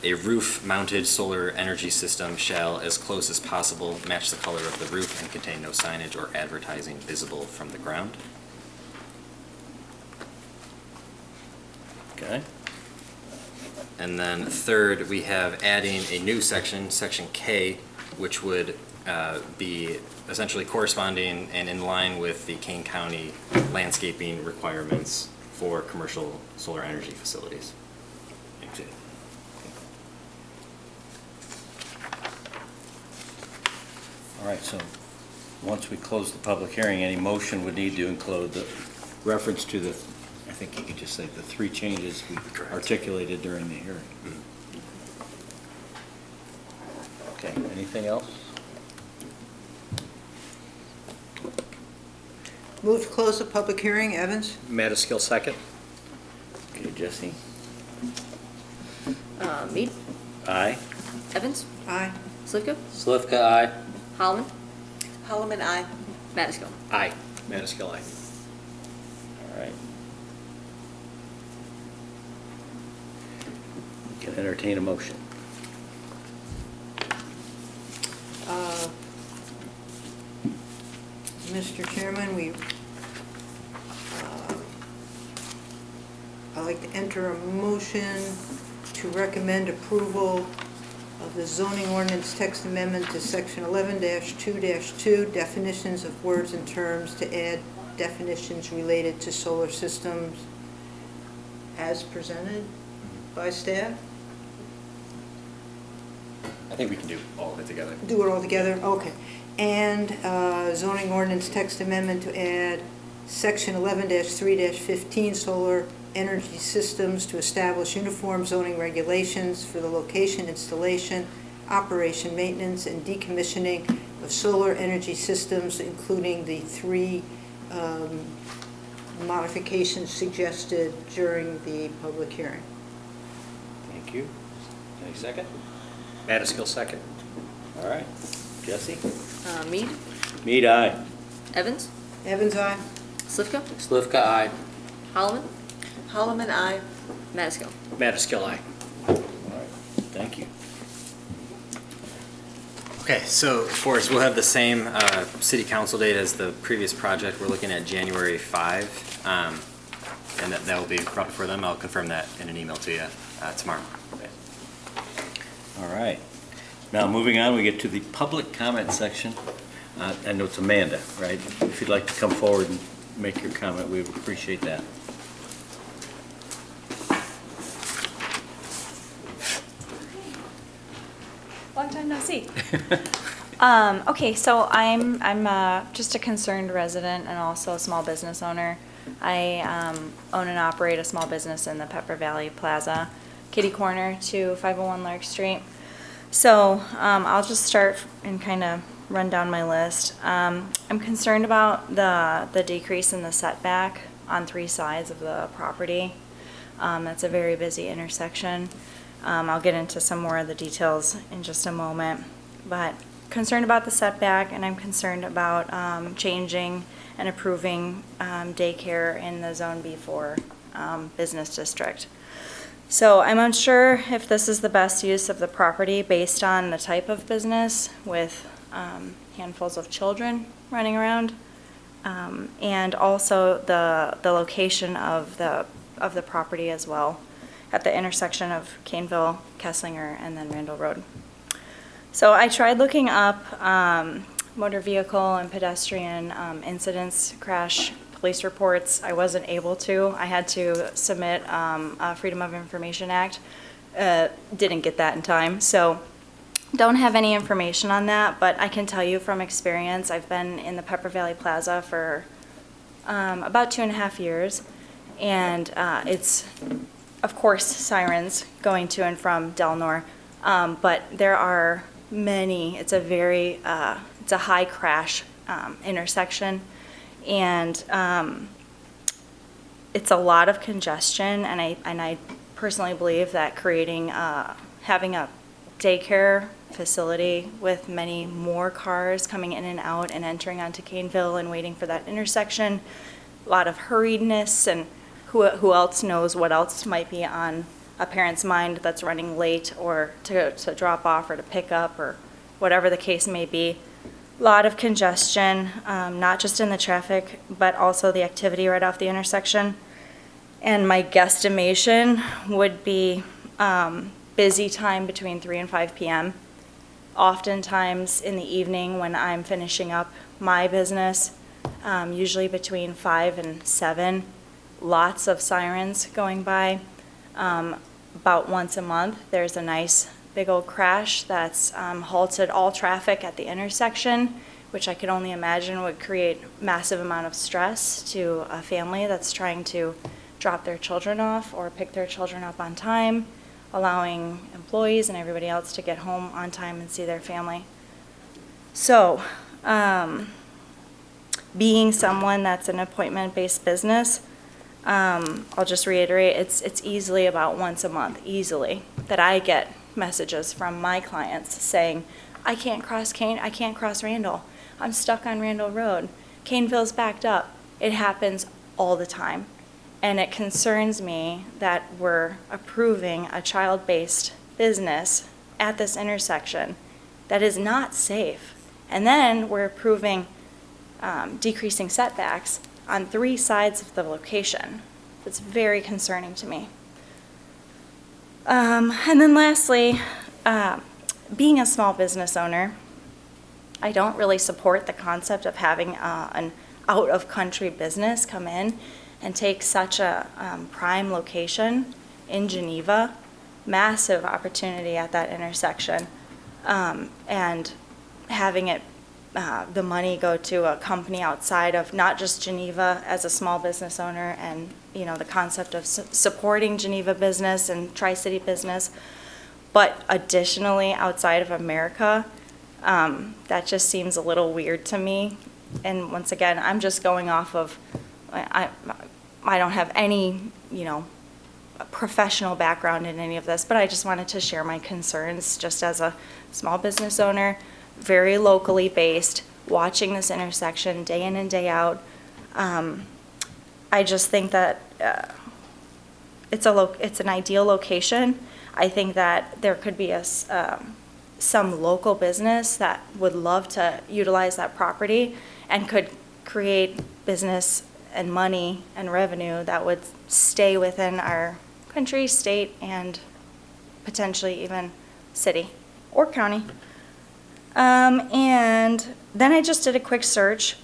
a roof-mounted solar energy system shall, as close as possible, match the color of the roof and contain no signage or advertising visible from the ground. Okay. And then third, we have adding a new section, section K, which would be essentially corresponding and in line with the Kane County landscaping requirements for commercial solar energy facilities. Okay. All right, so once we close the public hearing, any motion would need to include the reference to the, I think you could just say the 3 changes we Correct. articulated during the hearing. Okay, anything else? move to close the public hearing, Evans? Madaskil second? Okay, Jesse? Mead, Aye. Evans, Aye. Slivka, Slivka, aye. Holloman, Holloman, aye. Madaskil. Aye. Madaskil, aye. All right. We can entertain a motion. Mr. Chairman, I'd like to enter a motion to recommend approval of the zoning ordinance text amendment to section 11-2-2, definitions of words and terms, to add definitions related to solar systems as presented by staff. I think we can do all of it together. Do it all together? Okay. And zoning ordinance text amendment to add section 11-3-15, solar energy systems, to establish uniform zoning regulations for the location, installation, operation, maintenance, and decommissioning of solar energy systems, including the 3 modifications suggested during the public hearing. Thank you. Any second? Madaskil second? All right. Jesse? Mead, Mead, aye. Evans, Evans, aye. Slivka, Slivka, aye. Holloman, Holloman, aye. Madaskil. Madaskil, aye. All right, thank you. Okay, so Forrest, we'll have the same city council date as the previous project. We're looking at January 5, and that will be brought before them. I'll confirm that in an email to you tomorrow. All right. Now, moving on, we get to the public comment section. I know it's Amanda, right? If you'd like to come forward and make your comment, we would appreciate that. Long time no see. Okay, so I'm just a concerned resident and also a small business owner. I own and operate a small business in the Pepper Valley Plaza, kitty corner to 501 Lark Street. So I'll just start and kind of run down my list. I'm concerned about the decrease in the setback on 3 sides of the property. That's a very busy intersection. I'll get into some more of the details in just a moment, but concerned about the setback, and I'm concerned about changing and approving daycare in the Zone B4 business district. So I'm unsure if this is the best use of the property based on the type of business with handfuls of children running around, and also the location of the property as well, at the intersection of Caneville, Kesslinger, and then Randall Road. So I tried looking up motor vehicle and pedestrian incidents, crash police reports. I wasn't able to. I had to submit a Freedom of Information Act. Didn't get that in time, so don't have any information on that, but I can tell you from experience, I've been in the Pepper Valley Plaza for about 2.5 years, and it's, of course, sirens going to and from Delnor, but there are many. It's a very, it's a high crash intersection, and it's a lot of congestion, and I personally believe that creating, having a daycare facility with many more cars coming in and out and entering onto Caneville and waiting for that intersection, a lot of hurriedness, and who else knows what else might be on a parent's mind that's running late or to drop off or to pick up or whatever the case may be. A lot of congestion, not just in the traffic, but also the activity right off the intersection. And my guesstimation would be busy time between 3 and 5 p.m. Oftentimes in the evening when I'm finishing up my business, usually between 5 and 7. Lots of sirens going by. About once a month, there's a nice big old crash that's halted all traffic at the intersection, which I could only imagine would create massive amount of stress to a family that's trying to drop their children off or pick their children up on time, allowing employees and everybody else to get home on time and see their family. So, being someone that's an appointment-based business, I'll just reiterate, it's easily about once a month, easily, that I get messages from my clients saying, I can't cross Randall. I'm stuck on Randall Road. Caneville's backed up. It happens all the time. And it concerns me that we're approving a child-based business at this intersection that is not safe. And then we're approving decreasing setbacks on 3 sides of the location. It's very concerning to me. And then lastly, being a small business owner, I don't really support the concept of having an out-of-country business come in and take such a prime location in Geneva, massive opportunity at that intersection, and having it the money go to a company outside of not just Geneva as a small business owner, and the concept of supporting Geneva business and Tri-City business, but additionally outside of America, that just seems a little weird to me. And once again, I'm just going off of, I don't have any, professional background in any of this, but I just wanted to share my concerns just as a small business owner, very locally based, watching this intersection day in and day out. I just think that it's an ideal location. I think that there could be some local business that would love to utilize that property and could create business and money and revenue that would stay within our country, state, and potentially even city or county. And then I just did a quick search,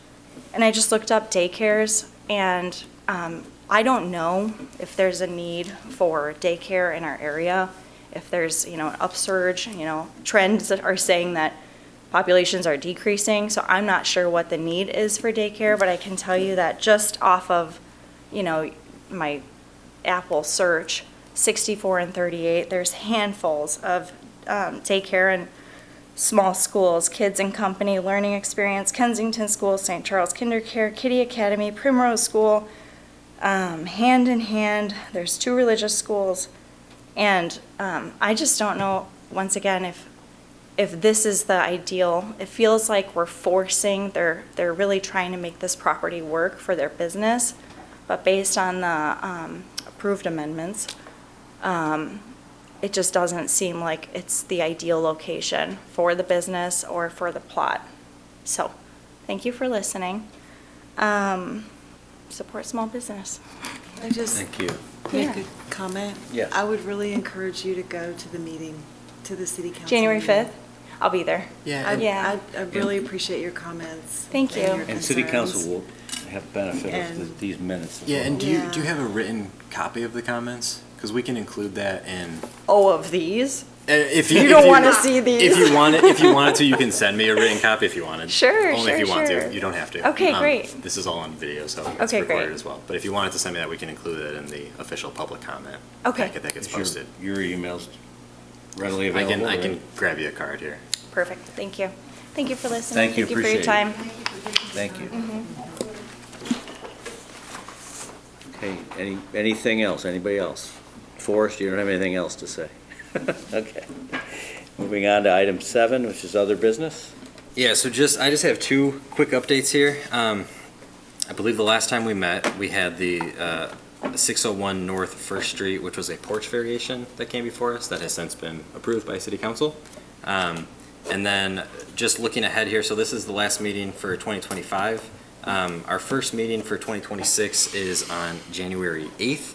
and I just looked up daycares, and I don't know if there's a need for daycare in our area, if there's, an upsurge, trends that are saying that populations are decreasing, so I'm not sure what the need is for daycare, but I can tell you that just off of, my Apple search, 64 and 38, there's handfuls of daycare and small schools, Kids and Company, Learning Experience, Kensington School, St. Charles KinderCare, Kitty Academy, Primrose School, Hand in Hand, there's 2 religious schools, and I just don't know, once again, if this is the ideal. It feels like we're forcing, they're really trying to make this property work for their business, but based on the approved amendments, it just doesn't seem like it's the ideal location for the business or for the plot. So, thank you for listening. Support small business. I just Thank you. make Yeah. a comment? Yes. I would really encourage you to go to the meeting, to the city council. January meeting. 5th, I'll be there. I Yeah. really appreciate your comments. Thank you. and your And city council concerns. will have benefit of And- these minutes. as Yeah, well. and do Yeah. you have a written copy of the comments? Because we can include that in. Oh, of these? If You don't wanna see these. If you wanted to, you can send me a written copy if you wanted. Sure, Only if you sure, want sure. to. You don't have to. Okay, great. This is all on video, so it's Okay, recorded great. as well. But if you wanted to send me that, we can include it in the official public comment Okay. packet that gets Is your- posted. Your email's readily I available? can right? grab you a card here. Perfect, thank you. Thank you for listening. Thank you, for your appreciate it. time. Thank you. Okay, anything else? Anybody else? Forrest, you don't have anything else to say? Okay. Moving on to item 7, which is other business. Yeah, so I just have 2 quick updates here. I believe the last time we met, we had the 601 North First Street, which was a porch variation that came before us that has since been approved by City Council. And then just looking ahead here, so this is the last meeting for 2025. Our first meeting for 2026 is on January 8th.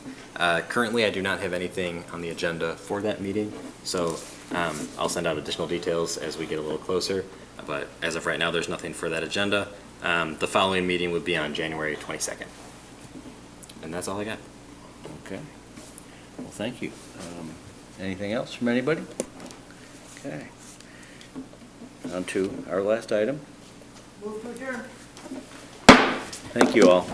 Currently, I do not have anything on the agenda for that meeting, so I'll send out additional details as we get a little closer. But as of right now, there's nothing for that agenda. The following meeting would be on January 22nd. And that's all I got. Okay. Well, thank you. Anything else from anybody? Okay. On to our last item. Move to adjourn. Thank you all.